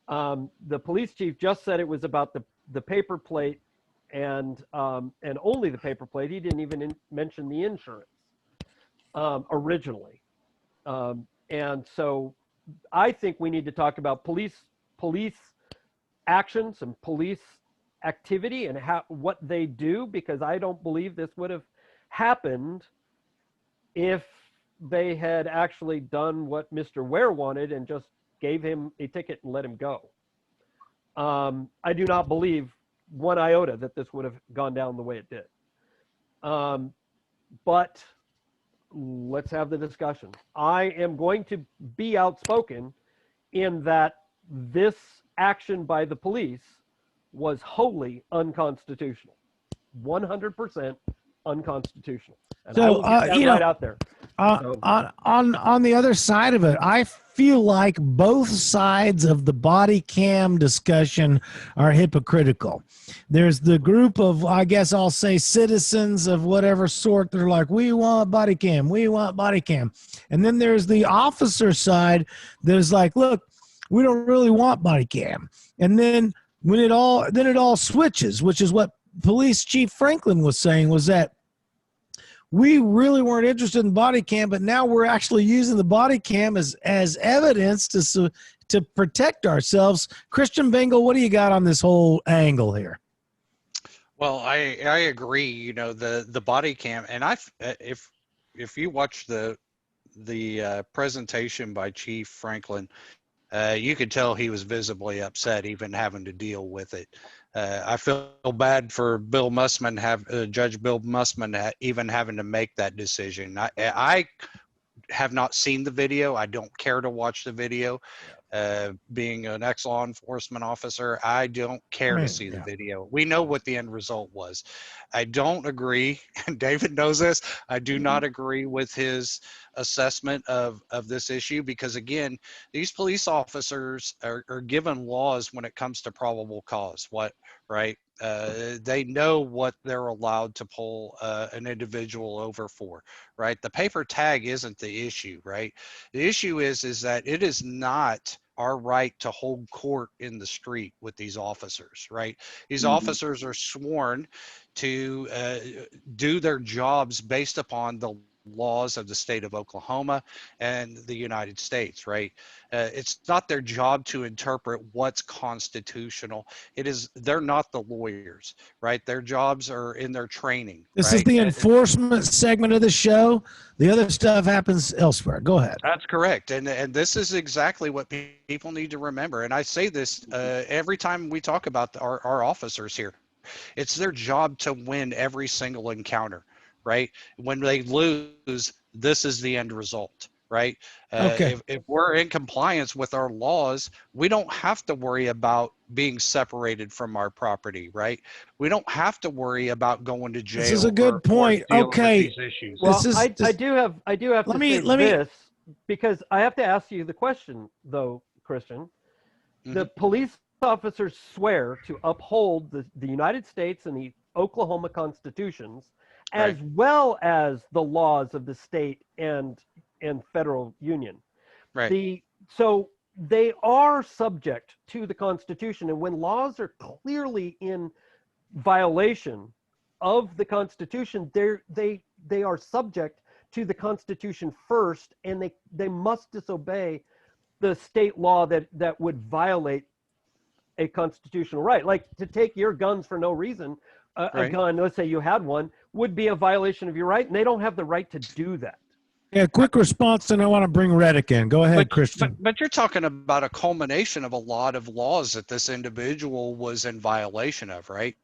The police chief just said it was about the paper plate and only the paper plate. He didn't even mention the insurance originally. And so I think we need to talk about police actions and police activity and what they do, because I don't believe this would have happened if they had actually done what Mr. Ware wanted and just gave him a ticket and let him go. I do not believe one iota that this would have gone down the way it did. But let's have the discussion. I am going to be outspoken in that this action by the police was wholly unconstitutional, 100% unconstitutional. And I will get that right out there. On the other side of it, I feel like both sides of the body cam discussion are hypocritical. There's the group of, I guess I'll say, citizens of whatever sort that are like, we want body cam, we want body cam. And then there's the officer side that is like, look, we don't really want body cam. And then when it all switches, which is what Police Chief Franklin was saying, was that we really weren't interested in body cam, but now we're actually using the body cam as evidence to protect ourselves. Christian Bengal, what do you got on this whole angle here? Well, I agree. The body cam, and if you watch the presentation by Chief Franklin, you could tell he was visibly upset, even having to deal with it. I feel bad for Bill Mussman, Judge Bill Mussman, even having to make that decision. I have not seen the video. I don't care to watch the video. Being an ex-law enforcement officer, I don't care to see the video. We know what the end result was. I don't agree, and David knows this, I do not agree with his assessment of this issue, because again, these police officers are given laws when it comes to probable cause. Right? They know what they're allowed to pull an individual over for, right? The paper tag isn't the issue, right? The issue is that it is not our right to hold court in the street with these officers, right? These officers are sworn to do their jobs based upon the laws of the state of Oklahoma and the United States, right? It's not their job to interpret what's constitutional. They're not the lawyers, right? Their jobs are in their training. This is the enforcement segment of the show. The other stuff happens elsewhere. Go ahead. That's correct. And this is exactly what people need to remember. And I say this every time we talk about our officers here. It's their job to win every single encounter, right? When they lose, this is the end result, right? Okay. If we're in compliance with our laws, we don't have to worry about being separated from our property, right? We don't have to worry about going to jail. This is a good point. Or dealing with Okay. these issues. Well, I do have to say this, because I have to ask you the question, though, Christian. The police officers swear to uphold the United States and the Oklahoma constitutions, as well as the laws of the state and federal union. Right. So they are subject to the Constitution, and when laws are clearly in violation of the Constitution, they are subject to the Constitution first, and they must disobey the state law that would violate a constitutional right. Like to take your guns for no reason, a gun, let's say you had one, would be a violation of your right, and they don't have the right to do that. Yeah, quick response, and I want to bring Reddick in. Go ahead, Christian. But you're talking about a culmination of a lot of laws that this individual was in violation of, right?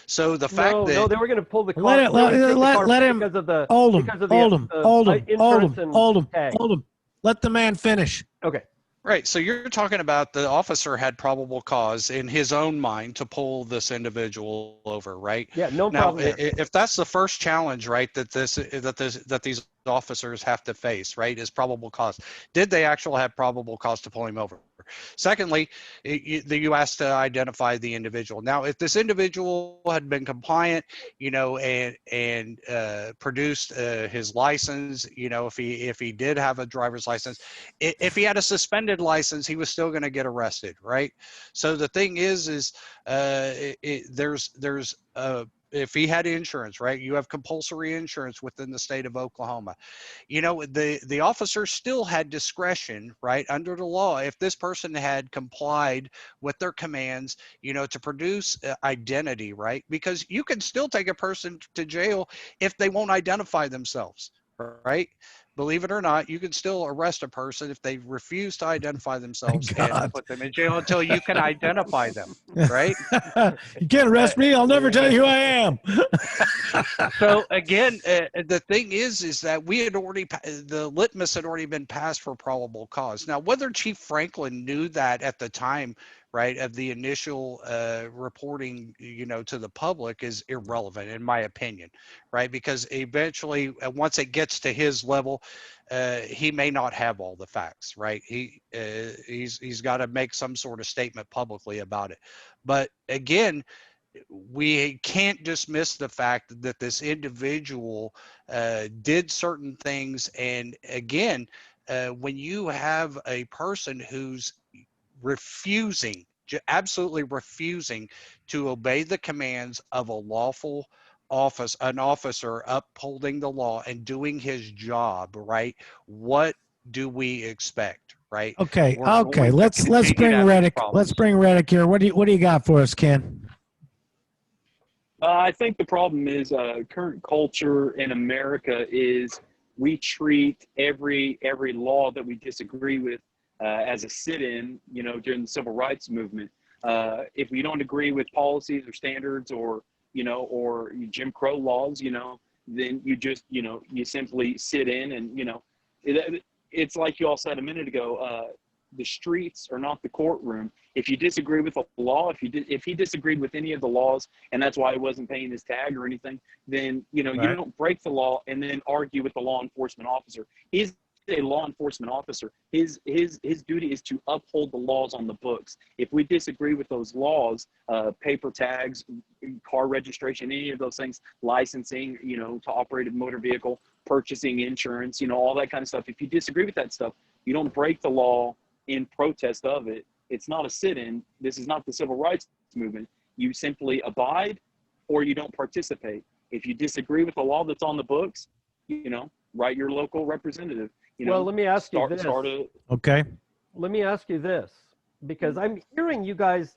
So the fact that no, they were going to pull the car. Let him. Because of the Oldham. Let the man finish. Okay. Right. So you're talking about the officer had probable cause in his own mind to pull this individual over, right? Yeah, no now, problem. Now, if that's the first challenge, right, that these officers have to face, right, is probable cause. Did they actually have probable cause to pull him over? Secondly, you asked to identify the individual. Now, if this individual had been compliant, and produced his license, if he did have a driver's license, if he had a suspended license, he was still going to get arrested, right? So the thing is there's if he had insurance, right? You have compulsory insurance within the state of Oklahoma. The officer still had discretion, right, under the law. If this person had complied with their commands, to produce identity, right? Because you can still take a person to jail if they won't identify themselves, right? Believe it or not, you can still arrest a person if they refuse to identify themselves and put them in jail until you can identify them, right? You can't arrest me. I'll never tell you who I am. So again, the thing is that the litmus had already been passed for probable cause. Now, whether Chief Franklin knew that at the time, right, of the initial reporting, to the public is irrelevant in my opinion, right? Because eventually, once it gets to his level, he may not have all the facts, right? He's got to make some sort of statement publicly about it. But again, we can't dismiss the fact that this individual did certain things. And again, when you have a person who's absolutely refusing to obey the commands of a lawful an officer upholding the law and doing his job, right? What do we expect, right? Okay. Let's bring Reddick. Let's bring Reddick here. What do you got for us, Ken? I think the problem is current culture in America is we treat every law that we disagree with as a sit-in, during the civil rights movement. If we don't agree with policies or standards or Jim Crow laws, then you just, you simply sit in and, it's like you all said a minute ago, the streets are not the courtroom. If you disagree with the law, if he disagreed with any of the laws and that's why he wasn't paying his tag or anything, then, you don't break the law and then argue with the law enforcement officer. He's a law enforcement officer. His duty is to uphold the laws on the books. If we disagree with those laws, paper tags, car registration, any of those things, licensing, to operate a motor vehicle, purchasing insurance, all that kind of stuff. If you disagree with that stuff, you don't break the law in protest of it. It's not a sit-in. This is not the civil rights movement. You simply abide or you don't participate. If you disagree with the law that's on the books, write your local representative. Let me ask you this. Okay. Let me ask you this, because I'm hearing you guys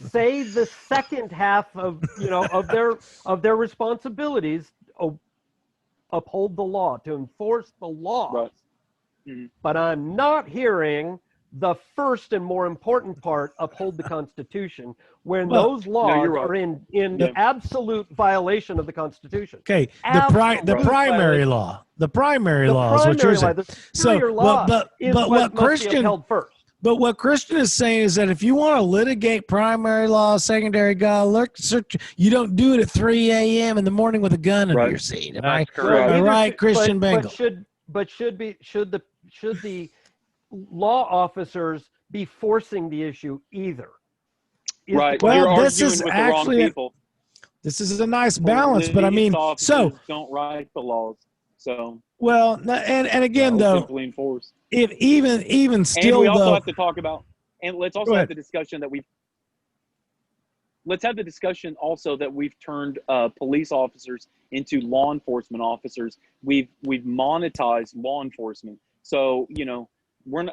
say the second half of their responsibilities, uphold the law, to enforce the law. Right. Mm-hmm. But I'm not hearing the first and more important part, uphold the Constitution, when those laws are in absolute violation of the Constitution. Okay, the primary law. The primary law is what you're saying. But what Christian held first. But what Christian is saying is that if you want to litigate primary law, secondary law, you don't do it at 3 a.m. in the morning with a gun under your seat. Am I right, Christian Bengal? Should the law officers be forcing the issue either? Right. Well, You're this is with actually the wrong people. This is a nice balance, but I mean, so don't write the laws. So well, and again though, if even still, and we also though, have to talk about, and let's also have the discussion that let's have the discussion also that we've turned police officers into law enforcement officers. We've monetized law enforcement. So, you know,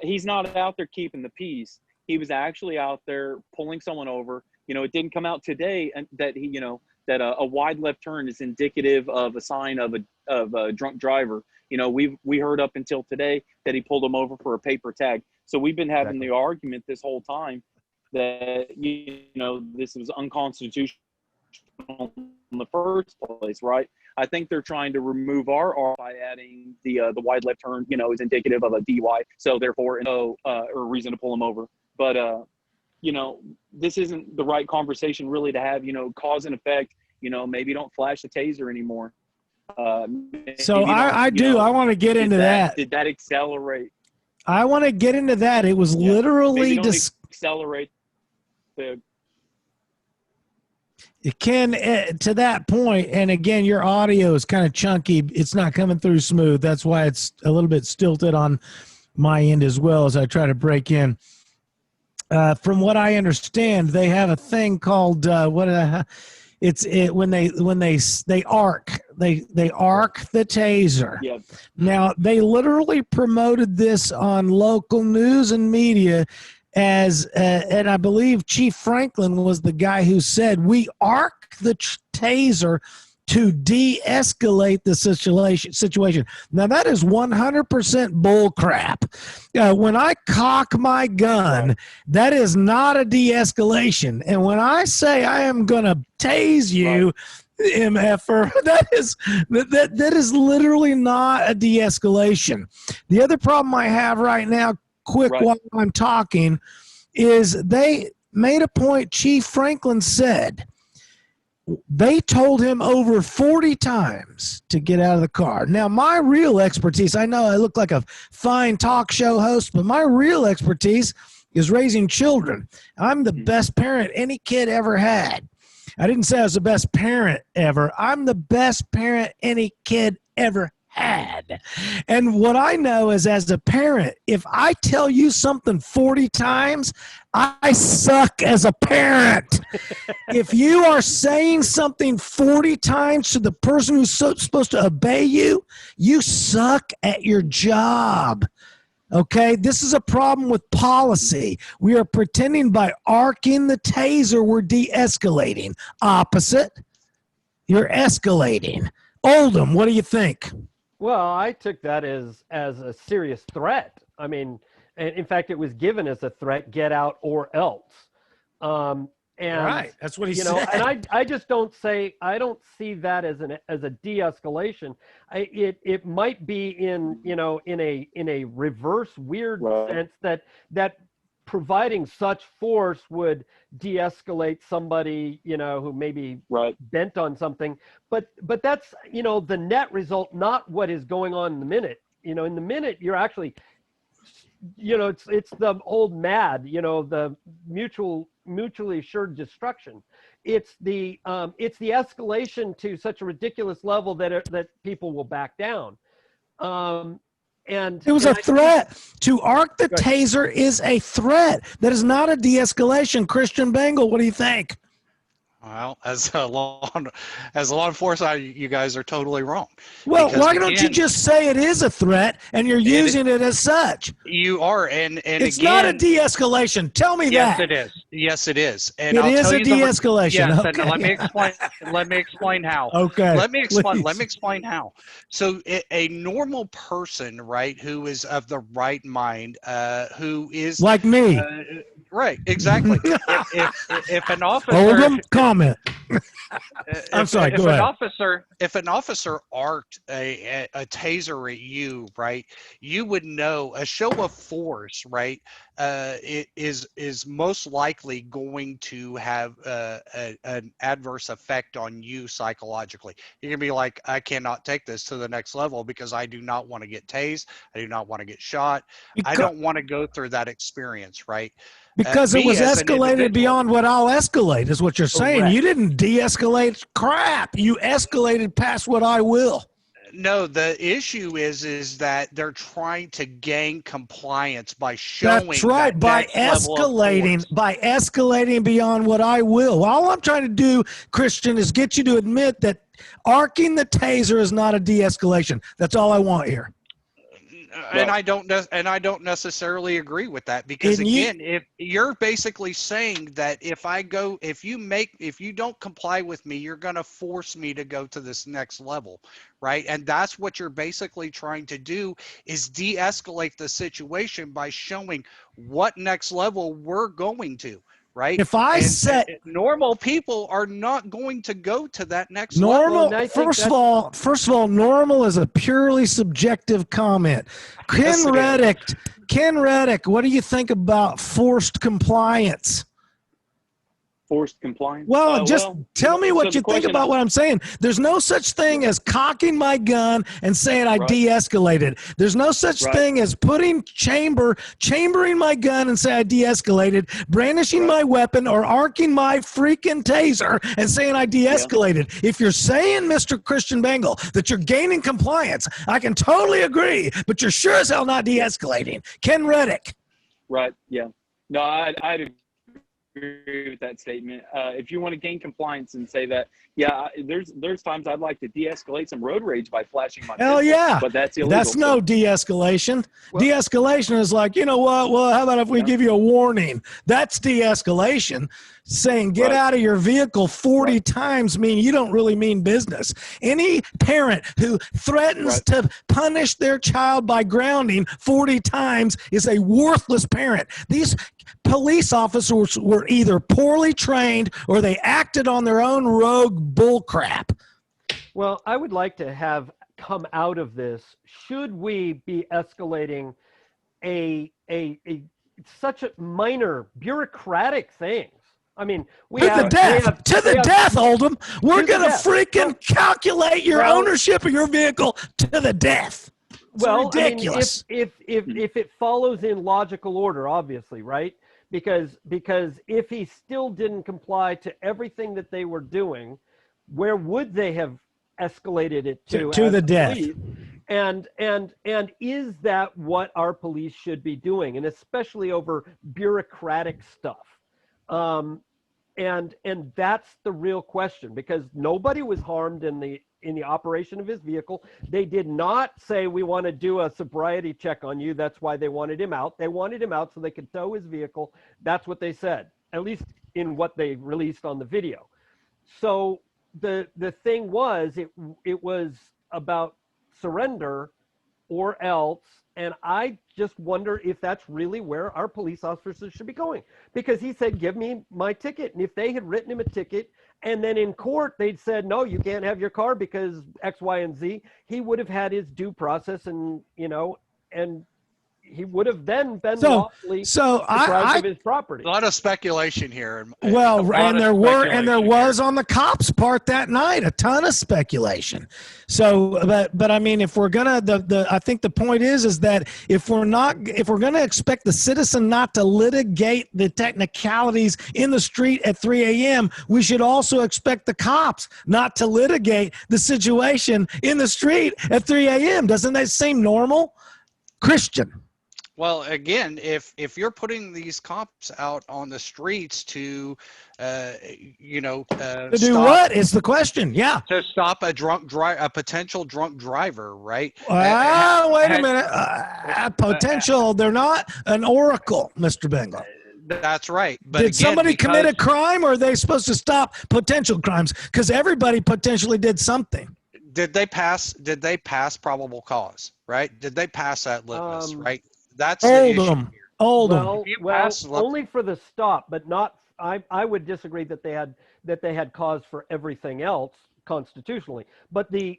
he's not out there keeping the peace. He was actually out there pulling someone over. You know, it didn't come out today that he, you know, that a wide left turn is indicative of a sign of a drunk driver. You know, we heard up until today that he pulled him over for a paper tag. So we've been having the argument this whole time that, you know, this was unconstitutional in the first place, right? I think they're trying to remove our R by adding the wide left turn, you know, is indicative of a DUI. So therefore, no reason to pull him over. But you know, this isn't the right conversation really to have. You know, cause and effect. You know, maybe don't flash the taser anymore. So I do. I want to get into that. Did that accelerate? I want to get into that. It was literally accelerate the. It can to that point, and again, your audio is kind of chunky. It's not coming through smooth. That's why it's a little bit stilted on my end as well as I try to break in. From what I understand, they have a thing called when they arc the taser. Yep. Now they literally promoted this on local news and media as and I believe Chief Franklin was the guy who said we arc the taser to de-escalate the situation. Now that is 100% bull crap. When I cock my gun, that is not a de-escalation. And when I say I am going to tase you, MFer, that is literally not a de-escalation. The other problem I have right now, while I'm talking, is they made a point. Chief Franklin said they told him over 40 times to get out of the car. Now, my real expertise, I know I look like a fine talk show host, but my real expertise is raising children. I'm the best parent any kid ever had. I didn't say I was the best parent ever. I'm the best parent any kid ever had. And what I know is, as a parent, if I tell you something 40 times, I suck as a parent. If you are saying something 40 times to the person who's supposed to obey you, you suck at your job. Okay, this is a problem with policy. We are pretending by arcing the taser we're de-escalating. Opposite, you're escalating. Oldham, what do you think? Well, I took that as a serious threat. I mean, in fact, it was given as a threat: get out or else. And right, that's what he said. You know, and I just don't see that as a de-escalation. It might be in a reverse weird sense that providing such force would de-escalate somebody, you know, who may be bent on something. But that's, you know, the net result, not what is going on in the minute. You know, in the minute, you're actually, you know, it's the old MAD, you know, the mutually assured destruction. It's the escalation to such a ridiculous level that people will back down. And it was a threat. To arc the taser is a threat. That is not a de-escalation. Christian Bengal, what do you think? Well, as a law enforcement, you guys are totally wrong. Well, why don't you just say it is a threat and you're using it as such? You are, and it's not a de-escalation. Tell me that. Yes, it is. Yes, it is. And it is a de-escalation. Yes, okay. and let me explain how. Okay. Let me explain how. So a normal person, right, who is of the right mind, who is like me. Right, exactly. if an officer, Oldham, comment. I'm sorry. Go ahead. If an officer arced a taser at you, right, you would know a show of force, right, it is most likely going to have an adverse effect on you psychologically. You're gonna be like, I cannot take this to the next level because I do not want to get tased. I do not want to get shot. I don't want to go through that experience, right? Because it was escalated beyond what I'll escalate, is what you're saying. Correct. You didn't de-escalate crap. You escalated past what I will. No, the issue is that they're trying to gain compliance by showing That's right. that By next level of force. by escalating beyond what I will. All I'm trying to do, Christian, is get you to admit that arcing the taser is not a de-escalation. That's all I want here. And I don't necessarily agree with that, because And again, if you're basically saying that if you don't comply with me, you're going to force me to go to this next level, right? And that's what you're basically trying to do, is de-escalate the situation by showing what next level we're going to, right? If I set normal people are not going to go to that next normal, level. first of all, normal is a purely subjective comment. Yes, it is. Ken Reddick, what do you think about forced compliance? Forced compliance. Well, just tell me what so you think about what I'm saying. There's no such thing as cocking my gun and saying I de-escalated. There's no such thing as chambering my gun and say I de-escalated, brandishing my weapon, or arcing my freaking taser and saying I de-escalated. If you're saying, Mr. Christian Bengal, that you're gaining compliance, I can totally agree, but you're sure as hell not de-escalating. Ken Reddick. Right. Yeah. No, I'd agree with that statement. If you want to gain compliance and say that, there's times I'd like to de-escalate some road rage by flashing my Hell pistol, yeah. but that's illegal. That's no de-escalation. De-escalation is like, you know what? Well, how about if we give you a warning? That's de-escalation. Saying get out of your vehicle 40 times mean you don't really mean business. Any parent who threatens to punish their child by grounding 40 times is a worthless parent. These police officers were either poorly trained or they acted on their own rogue bullcrap. Well, I would like to have come out of this. Should we be escalating such a minor bureaucratic things? I mean, to the death, Oldham. We're going to freaking calculate your ownership of your vehicle to the death. It's ridiculous. I mean, if it follows in logical order, obviously, right? Because if he still didn't comply to everything that they were doing, where would they have escalated it to the death? And is that what our police should be doing, and especially over bureaucratic stuff? And that's the real question, because nobody was harmed in the operation of his vehicle. They did not say we want to do a sobriety check on you. That's why they wanted him out. They wanted him out so they could tow his vehicle. That's what they said, at least in what they released on the video. So the thing was, it was about surrender or else. And I just wonder if that's really where our police officers should be going, because he said, give me my ticket. And if they had written him a ticket and then in court they'd said, no, you can't have your car because X, Y, and Z, he would have had his due process, and he would have then been lawfully deprived of his property. A lot of speculation here. Well, and there was on the cops' part that night a ton of speculation. So, but I mean, if we're gonna, I think the point is that if we're gonna expect the citizen not to litigate the technicalities in the street at 3 a.m., we should also expect the cops not to litigate the situation in the street at 3 a.m. Doesn't that seem normal, Christian? Well, again, if you're putting these cops out on the streets to, to do what is the question? Yeah, to stop a potential drunk driver, right? Wait a minute. Potential. They're not an oracle, Mr. Bengal. That's right. But did somebody commit a crime, or are they supposed to stop potential crimes? Because everybody potentially did something. Did they pass probable cause? Right? Did they pass that litmus? Right? That's the issue. Oldham. Well, only for the stop, but not. I would disagree that they had cause for everything else constitutionally. But the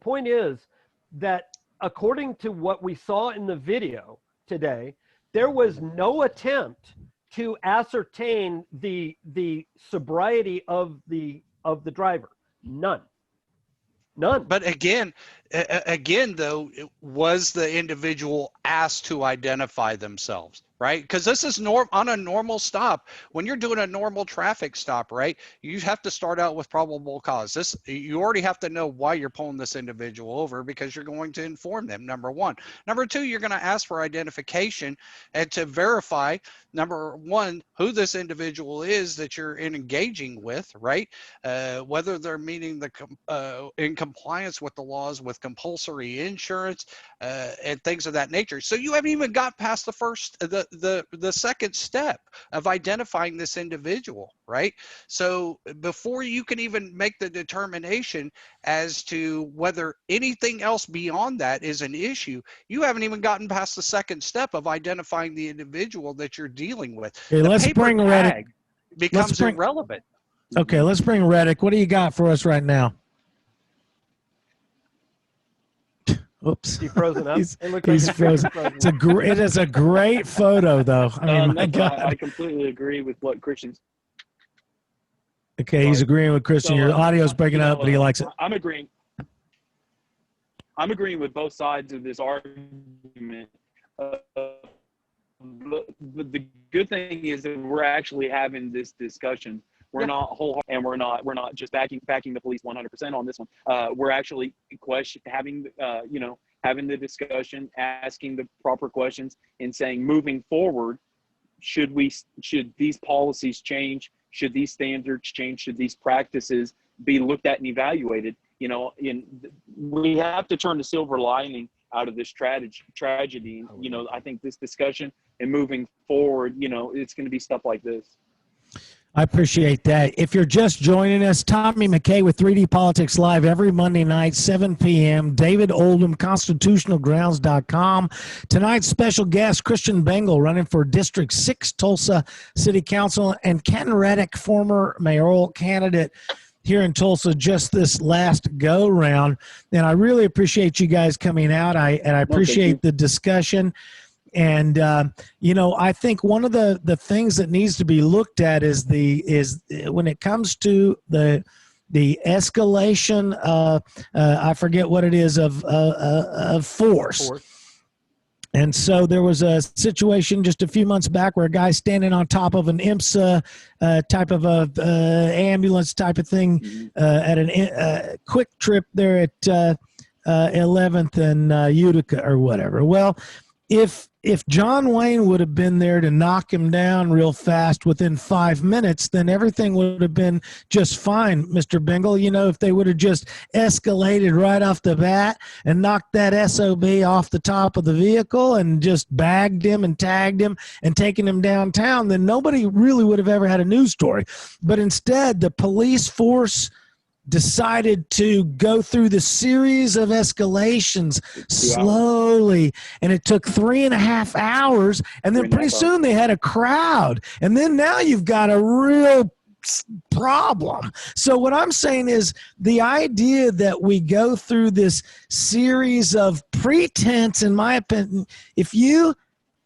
point is that according to what we saw in the video today, there was no attempt to ascertain the sobriety of the driver. None. But again, though, was the individual asked to identify themselves? right? Because this is on a normal stop. When you're doing a normal traffic stop, right, you have to start out with probable cause. You already have to know why you're pulling this individual over, because you're going to inform them, number one. Number two, you're going to ask for identification and to verify, number one, who this individual is that you're engaging with, right? Whether they're meeting in compliance with the laws with compulsory insurance and things of that nature. So you haven't even got past the second step of identifying this individual, right? So before you can even make the determination as to whether anything else beyond that is an issue, you haven't even gotten past the second step of identifying the individual that you're dealing with. Okay, the let's paper bring tag Reddick. becomes irrelevant. Okay, let's bring Reddick. What do you got for us right now? Oops. He's frozen up. He's frozen. It is a great photo, though. I mean, my God. I completely agree with what Christian's. Okay, he's agreeing with Christian. Your audio's breaking up, but he likes it. I'm agreeing with both sides of this argument. But the good thing is that we're actually having this discussion. We're not wholehearted, and we're not just backing the police 100% on this one. We're actually having the discussion, asking the proper questions, and saying, moving forward, should these policies change? Should these standards change? Should these practices be looked at and evaluated? We have to turn the silver lining out of this tragedy. I think this discussion and moving forward, it's going to be stuff like this. I appreciate that. If you're just joining us, Tommy McCay with 3D Politics Live every Monday night, 7 p.m. David Oldham, constitutionalgrounds.com. Tonight's special guest, Christian Bengal, running for District 6 Tulsa City Council, and Ken Reddick, former mayoral candidate here in Tulsa, just this last go round. And I really appreciate you guys coming out. I appreciate the discussion. And, I think one of the things that needs to be looked at is when it comes to the escalation, I forget what it is, of force. And so there was a situation just a few months back where a guy standing on top of an IMSA type of ambulance type of thing at a quick trip there at 11th and Utica or whatever. Well, if John Wayne would have been there to knock him down real fast within 5 minutes, then everything would have been just fine, Mr. Bengal. If they would have just escalated right off the bat and knocked that SOB off the top of the vehicle and just bagged him and tagged him and taken him downtown, then nobody really would have ever had a news story. But instead, the police force decided to go through the series of escalations slowly, and it took 3.5 hours, and then pretty soon they had a crowd, and then now you've got a real problem. So what I'm saying is the idea that we go through this series of pretense, in my opinion, if you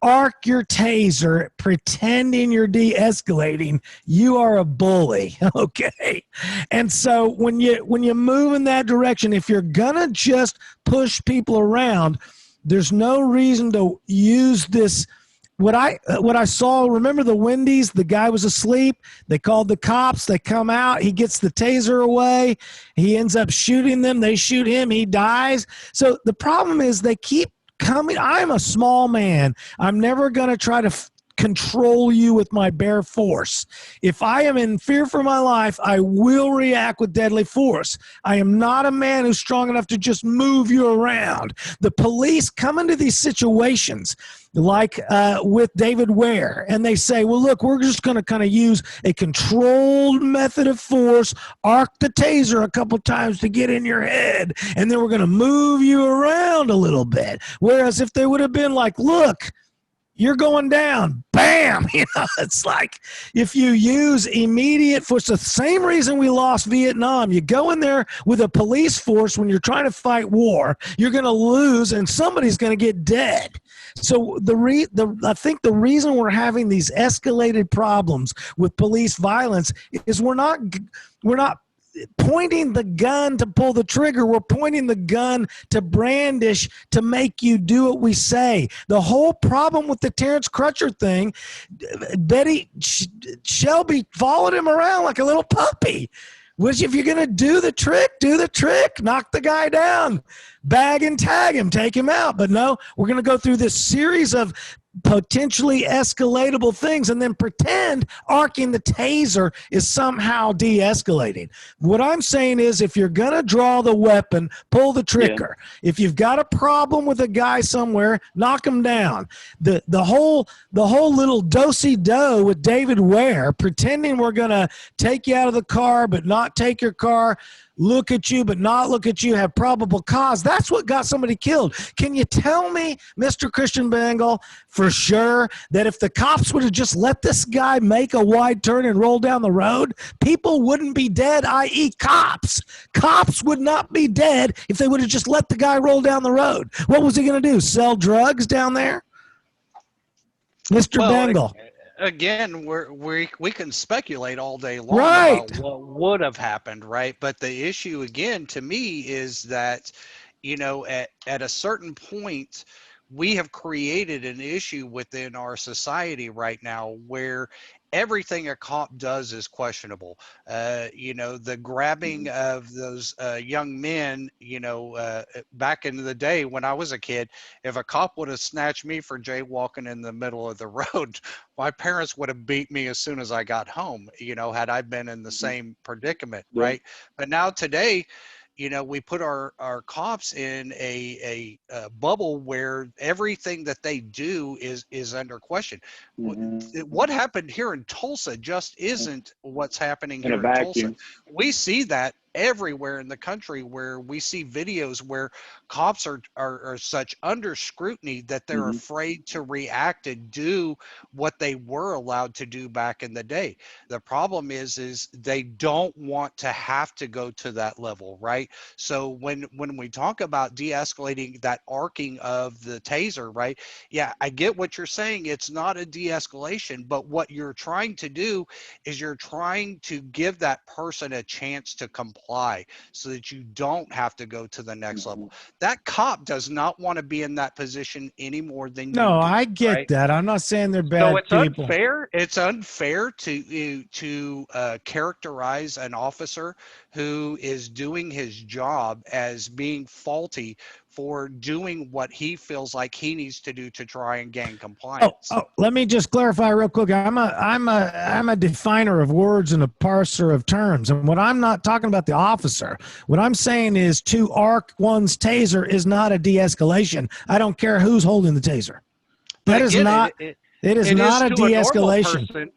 arc your taser pretending you're de-escalating, you are a bully. Okay. And so when you move in that direction, if you're gonna just push people around, there's no reason to use this. What I saw, remember the Wendy's, the guy was asleep, they called the cops, they come out, he gets the taser away, he ends up shooting them, they shoot him, he dies. So the problem is they keep coming. I'm a small man. I'm never going to try to control you with my bare force. If I am in fear for my life, I will react with deadly force. I am not a man who's strong enough to just move you around. The police come into these situations like with David Ware, and they say, well, look, we're just going to kind of use a controlled method of force, arc the taser a couple times to get in your head, and then we're going to move you around a little bit. Whereas if they would have been like, look, you're going down, bam, it's like if you use immediate force, the same reason we lost Vietnam. You go in there with a police force when you're trying to fight war, you're going to lose and somebody's going to get dead. So I think the reason we're having these escalated problems with police violence is we're not pointing the gun to pull the trigger. We're pointing the gun to brandish to make you do what we say. The whole problem with the Terrence Crutcher thing, Betty Shelby followed him around like a little puppy. Which, if you're going to do the trick, knock the guy down, bag and tag him, take him out. But no, we're going to go through this series of potentially escalatable things and then pretend arcing the taser is somehow de-escalating. What I'm saying is, if you're going to draw the weapon, pull the trigger. Yeah. If you've got a problem with a guy somewhere, knock him down. The whole little do-si-do with David Ware, pretending we're going to take you out of the car but not take your car, look at you but not look at you, have probable cause. That's what got somebody killed. Can you tell me, Mr. Christian Bengal, for sure that if the cops would have just let this guy make a wide turn and roll down the road, people wouldn't be dead, i.e. cops? Cops would not be dead if they would have just let the guy roll down the road. What was he going to do, sell drugs down there? Mr. Bengal. Again, we can speculate all day long about what would have happened, right? But the issue, again, to me is that, at a certain point, we have created an issue within our society right now where everything a cop does is questionable. The grabbing of those young men, back in the day when I was a kid, if a cop would have snatched me for jaywalking in the middle of the road, my parents would have beat me as soon as I got home, had I been in the same predicament, right? But now today, we put our cops in a bubble where everything that they do is under question. What happened here in Tulsa just isn't what's happening here in Tulsa. We see that everywhere in the country, where we see videos where cops are such under scrutiny that they're afraid to react and do what they were allowed to do back in the day. The problem is they don't want to have to go to that level, right? So when we talk about de-escalating, that arcing of the taser, right? Yeah, I get what you're saying. It's not a de-escalation, but what you're trying to do is you're trying to give that person a chance to comply so that you don't have to go to the next level. That cop does not want to be in that position any more than you do. No, I get that. I'm not saying they're bad so it's people. Unfair. It's unfair to characterize an officer who is doing his job as being faulty for doing what he feels like he needs to do to try and gain compliance. Let me just clarify real quick. I'm a definer of words and a parser of terms. And what I'm not talking about the officer. What I'm saying is to arc one's taser is not a de-escalation. I don't care who's holding the taser. That is not. It is not a de-escalation.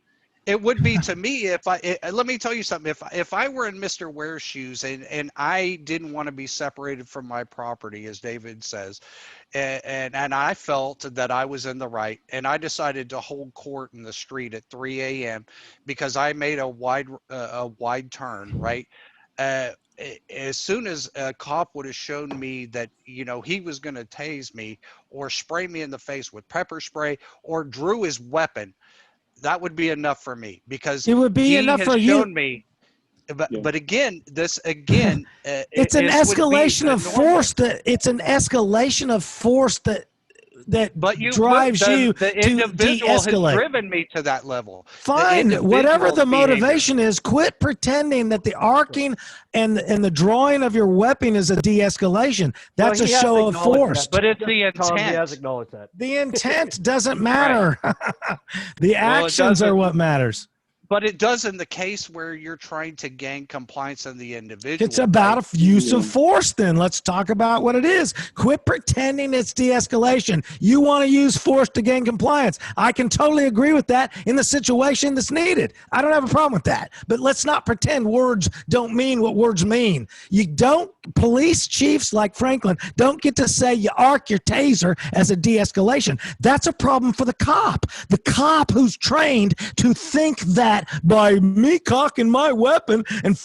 It would be to me let me tell you something. If I were in Mr. Ware's shoes and I didn't want to be separated from my property, as David says, and I felt that I was in the right, and I decided to hold court in the street at 3 a.m. because I made a wide turn, right? As soon as a cop would have shown me that, he was going to tase me or spray me in the face with pepper spray or drew his weapon, that would be enough for me, because it would be enough for you. But again, it's an escalation of force it's an escalation of force that drives you to de-escalate. Has driven me to that level. Fine, whatever the motivation is, quit pretending that the arcing and the drawing of your weapon is a de-escalation. That's a show of force. But it's the intent. Tom, he has acknowledged that. The intent doesn't matter. The actions are what matters. But it does in the case where you're trying to gain compliance on the individual. It's about a use of force then. Let's talk about what it is. Quit pretending it's de-escalation. You want to use force to gain compliance. I can totally agree with that in the situation that's needed. I don't have a problem with that. But let's not pretend words don't mean what words mean. Police chiefs like Franklin don't get to say you arc your taser as a de-escalation. That's a problem for the cop. The cop who's trained to think that that by me cocking my weapon and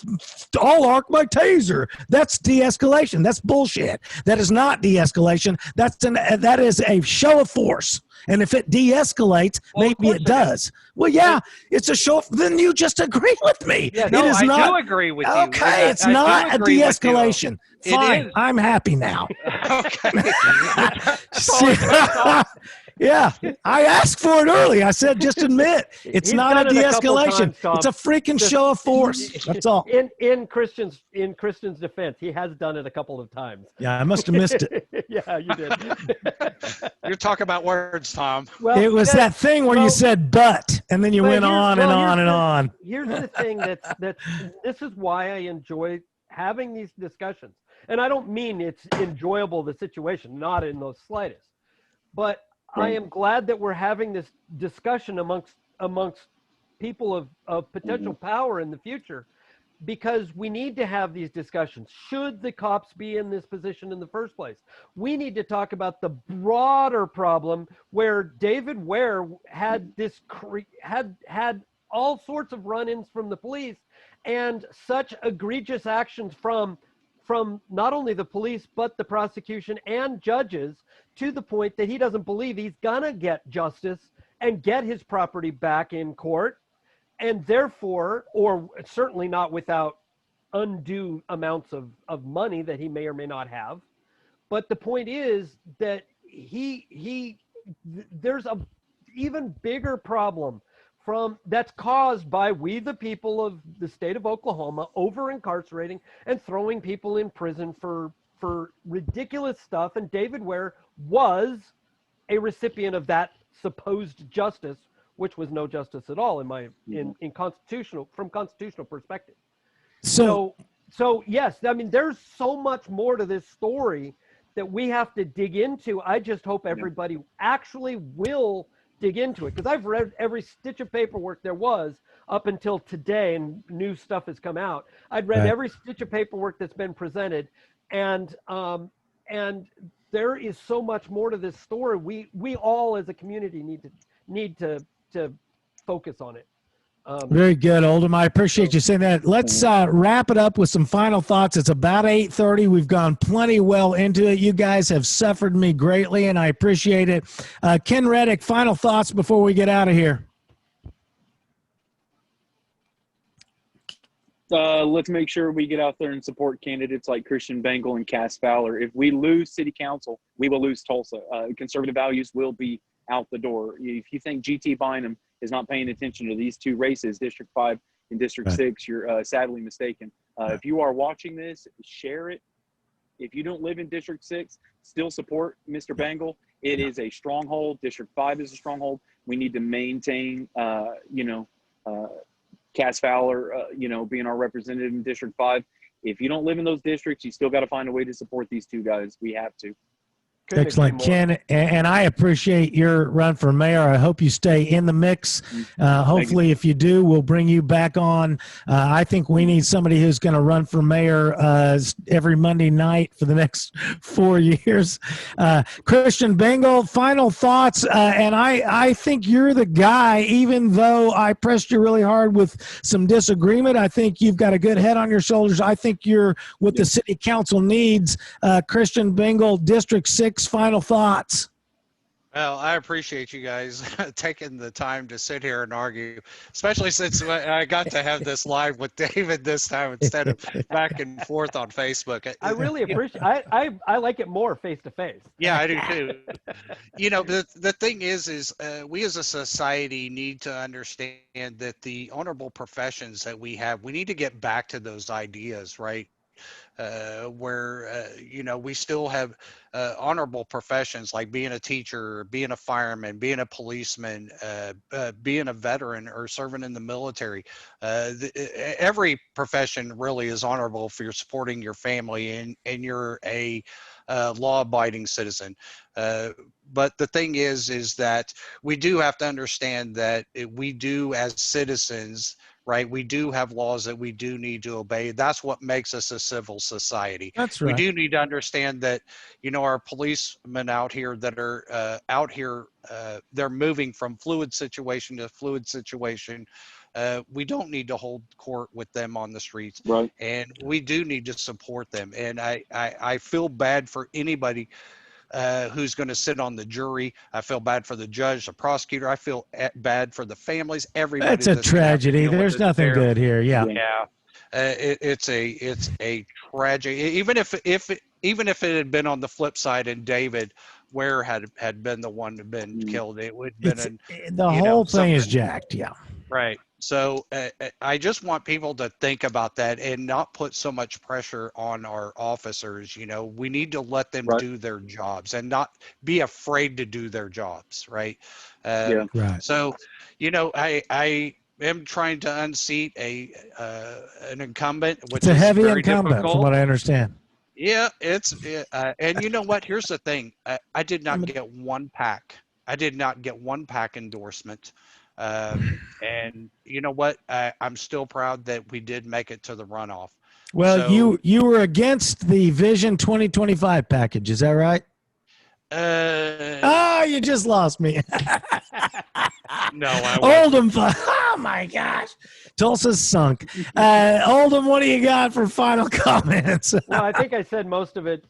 I'll arc my taser. That's de-escalation. That's bullshit. That is not de-escalation. That is a show of force. And if it de-escalates, maybe it does. Well, yeah, it's a show. Then you just agree with me. Yeah, it no, is I not, do agree with you. Okay, it's I not do a agree with you. de-escalation. Fine, is. I'm happy now. Okay. See, yeah, I asked for it early. I said, just admit it's He's not a done it a couple de-escalation. times, Tom. It's a freaking show of force. That's all. In Christian's defense, he has done it a couple of times. Yeah, I must have missed it. Yeah, you did. You're talking about words, Tom. Well, It was that thing where you said "but" and then you went on and on and on. Here's the thing that's this is why I enjoy having these discussions. And I don't mean it's enjoyable, the situation, not in the slightest. But I am glad that we're having this discussion amongst people of potential power in the future, because we need to have these discussions. Should the cops be in this position in the first place? We need to talk about the broader problem where David Ware had had all sorts of run-ins from the police and such egregious actions from not only the police but the prosecution and judges, to the point that he doesn't believe he's gonna get justice and get his property back in court, and therefore, or certainly not without undue amounts of money that he may or may not have. But the point is that there's a even bigger problem that's caused by we the people of the state of Oklahoma over incarcerating and throwing people in prison for ridiculous stuff. And David Ware was a recipient of that supposed justice, which was no justice at all in constitutional perspective. So yes, I mean, there's so much more to this story that we have to dig into. I just hope everybody actually will dig into it, because I've read every stitch of paperwork there was up until today, and new stuff has come out. I'd read every stitch of paperwork that's been presented, and there is so much more to this story. We all as a community need to focus on it. Very good, Oldham. I appreciate you saying that. Let's wrap it up with some final thoughts. It's about 8:30. We've gone plenty well into it. You guys have suffered me greatly, and I appreciate it. Ken Reddick, final thoughts before we get out of here. Let's make sure we get out there and support candidates like Christian Bengal and Cass Fowler. If we lose city council, we will lose Tulsa. Conservative values will be out the door. If you think GT Bynum is not paying attention to these two races, District 5 and District 6, you're sadly mistaken. If you are watching this, share it. If you don't live in District 6, still support Mr. Bengal. It is a stronghold. District 5 is a stronghold. We need to maintain, Cass Fowler, being our representative in District 5. If you don't live in those districts, you still got to find a way to support these two guys. We have to. Excellent, Ken, and I appreciate your run for mayor. I hope you stay in the mix. Hopefully, if you do, we'll bring you back on. I think we need somebody who's going to run for mayor every Monday night for the next 4 years. Christian Bengal, final thoughts, and I think you're the guy, even though I pressed you really hard with some disagreement. I think you've got a good head on your shoulders. I think you're what the city council needs. Christian Bengal, District 6, final thoughts. Well, I appreciate you guys taking the time to sit here and argue, especially since I got to have this live with David this time instead of back and forth on Facebook. I really appreciate I like it more face to face. Yeah, I do too. The thing is we as a society need to understand that the honorable professions that we have, we need to get back to those ideas, right? Where we still have honorable professions like being a teacher, being a fireman, being a policeman, being a veteran, or serving in the military. Every profession really is honorable if you're supporting your family and you're a law-abiding citizen. But the thing is that we do have to understand that we do, as citizens, right, we do have laws that we do need to obey. That's what makes us a civil society. That's right. We do need to understand that, our policemen out here that are they're moving from fluid situation to fluid situation. We don't need to hold court with them on the streets, Right. and we do need to support them. And I feel bad for anybody who's going to sit on the jury. I feel bad for the judge, the prosecutor. I feel bad for the families. Everybody. It's a that's gonna have to tragedy. deal with There's it nothing there. good here. Yeah. Yeah, it's a tragic. Even if it had been on the flip side and David Ware had been the one to been killed, it would have been The whole thing is jacked. Yeah. right. So I just want people to think about that and not put so much pressure on our officers. We need to let them do their jobs and not be afraid to do their jobs. Right. Yeah. Right. So, I am trying to unseat an incumbent, which It's a is heavy very incumbent, difficult. from what I understand. Yeah, and you know what? Here's the thing. I did not get one PAC. I did not get one PAC endorsement. And you know what? I'm still proud that we did make it to the runoff. Well, So, you were against the Vision 2025 package. Is that right? Oh, you just lost me. no, I wasn't. Oldham. Oh, my gosh. Tulsa's sunk. Oldham, what do you got for final comments? Well, I think I said most of it,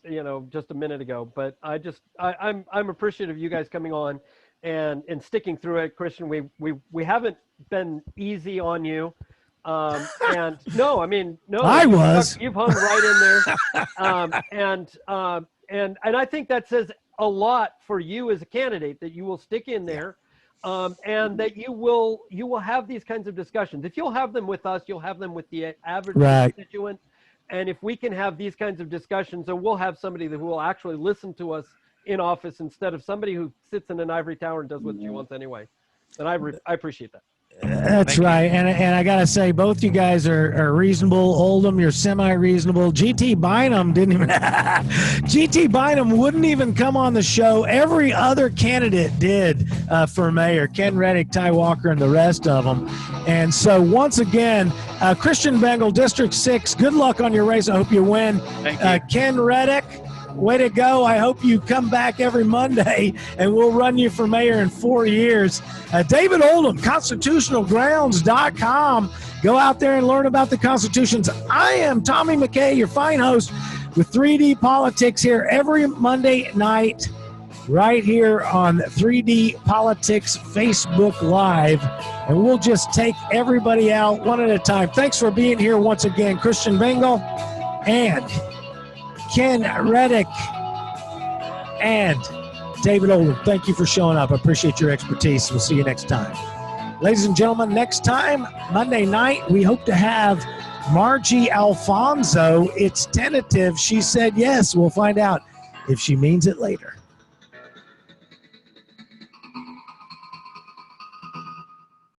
just a minute ago, but I'm appreciative of you guys coming on and sticking through it. Christian, we haven't been easy on you. And no, I mean, no, I was. You've hung right in there. And I think that says a lot for you as a candidate, that you will stick in there. And that you will have these kinds of discussions. If you'll have them with us, you'll have them with the average constituent. And if we can have these kinds of discussions, then we'll have somebody who will actually listen to us in office instead of somebody who sits in an ivory tower and does what she wants anyway. And I appreciate that. That's right. And I got to say, both you guys are reasonable. Oldham, you're semi-reasonable. GT Bynum didn't even GT Bynum wouldn't even come on the show. Every other candidate did for mayor. Ken Reddick, Ty Walker, and the rest of them. And so once again, Christian Bengal, District 6, good luck on your race. I hope you win. Thank you. Ken Reddick, way to go. I hope you come back every Monday and we'll run you for mayor in 4 years. David Oldham, constitutionalgrounds.com. Go out there and learn about the constitutions. I am Tommy McCay, your fine host with 3D Politics here every Monday night right here on 3D Politics Facebook Live. And we'll just take everybody out one at a time. Thanks for being here once again, Christian Bengal and Ken Reddick and David Oldham. Thank you for showing up. I appreciate your expertise. We'll see you next time. Ladies and gentlemen, next time, Monday night, we hope to have Margie Alfonso. It's tentative. She said yes. We'll find out if she means it later.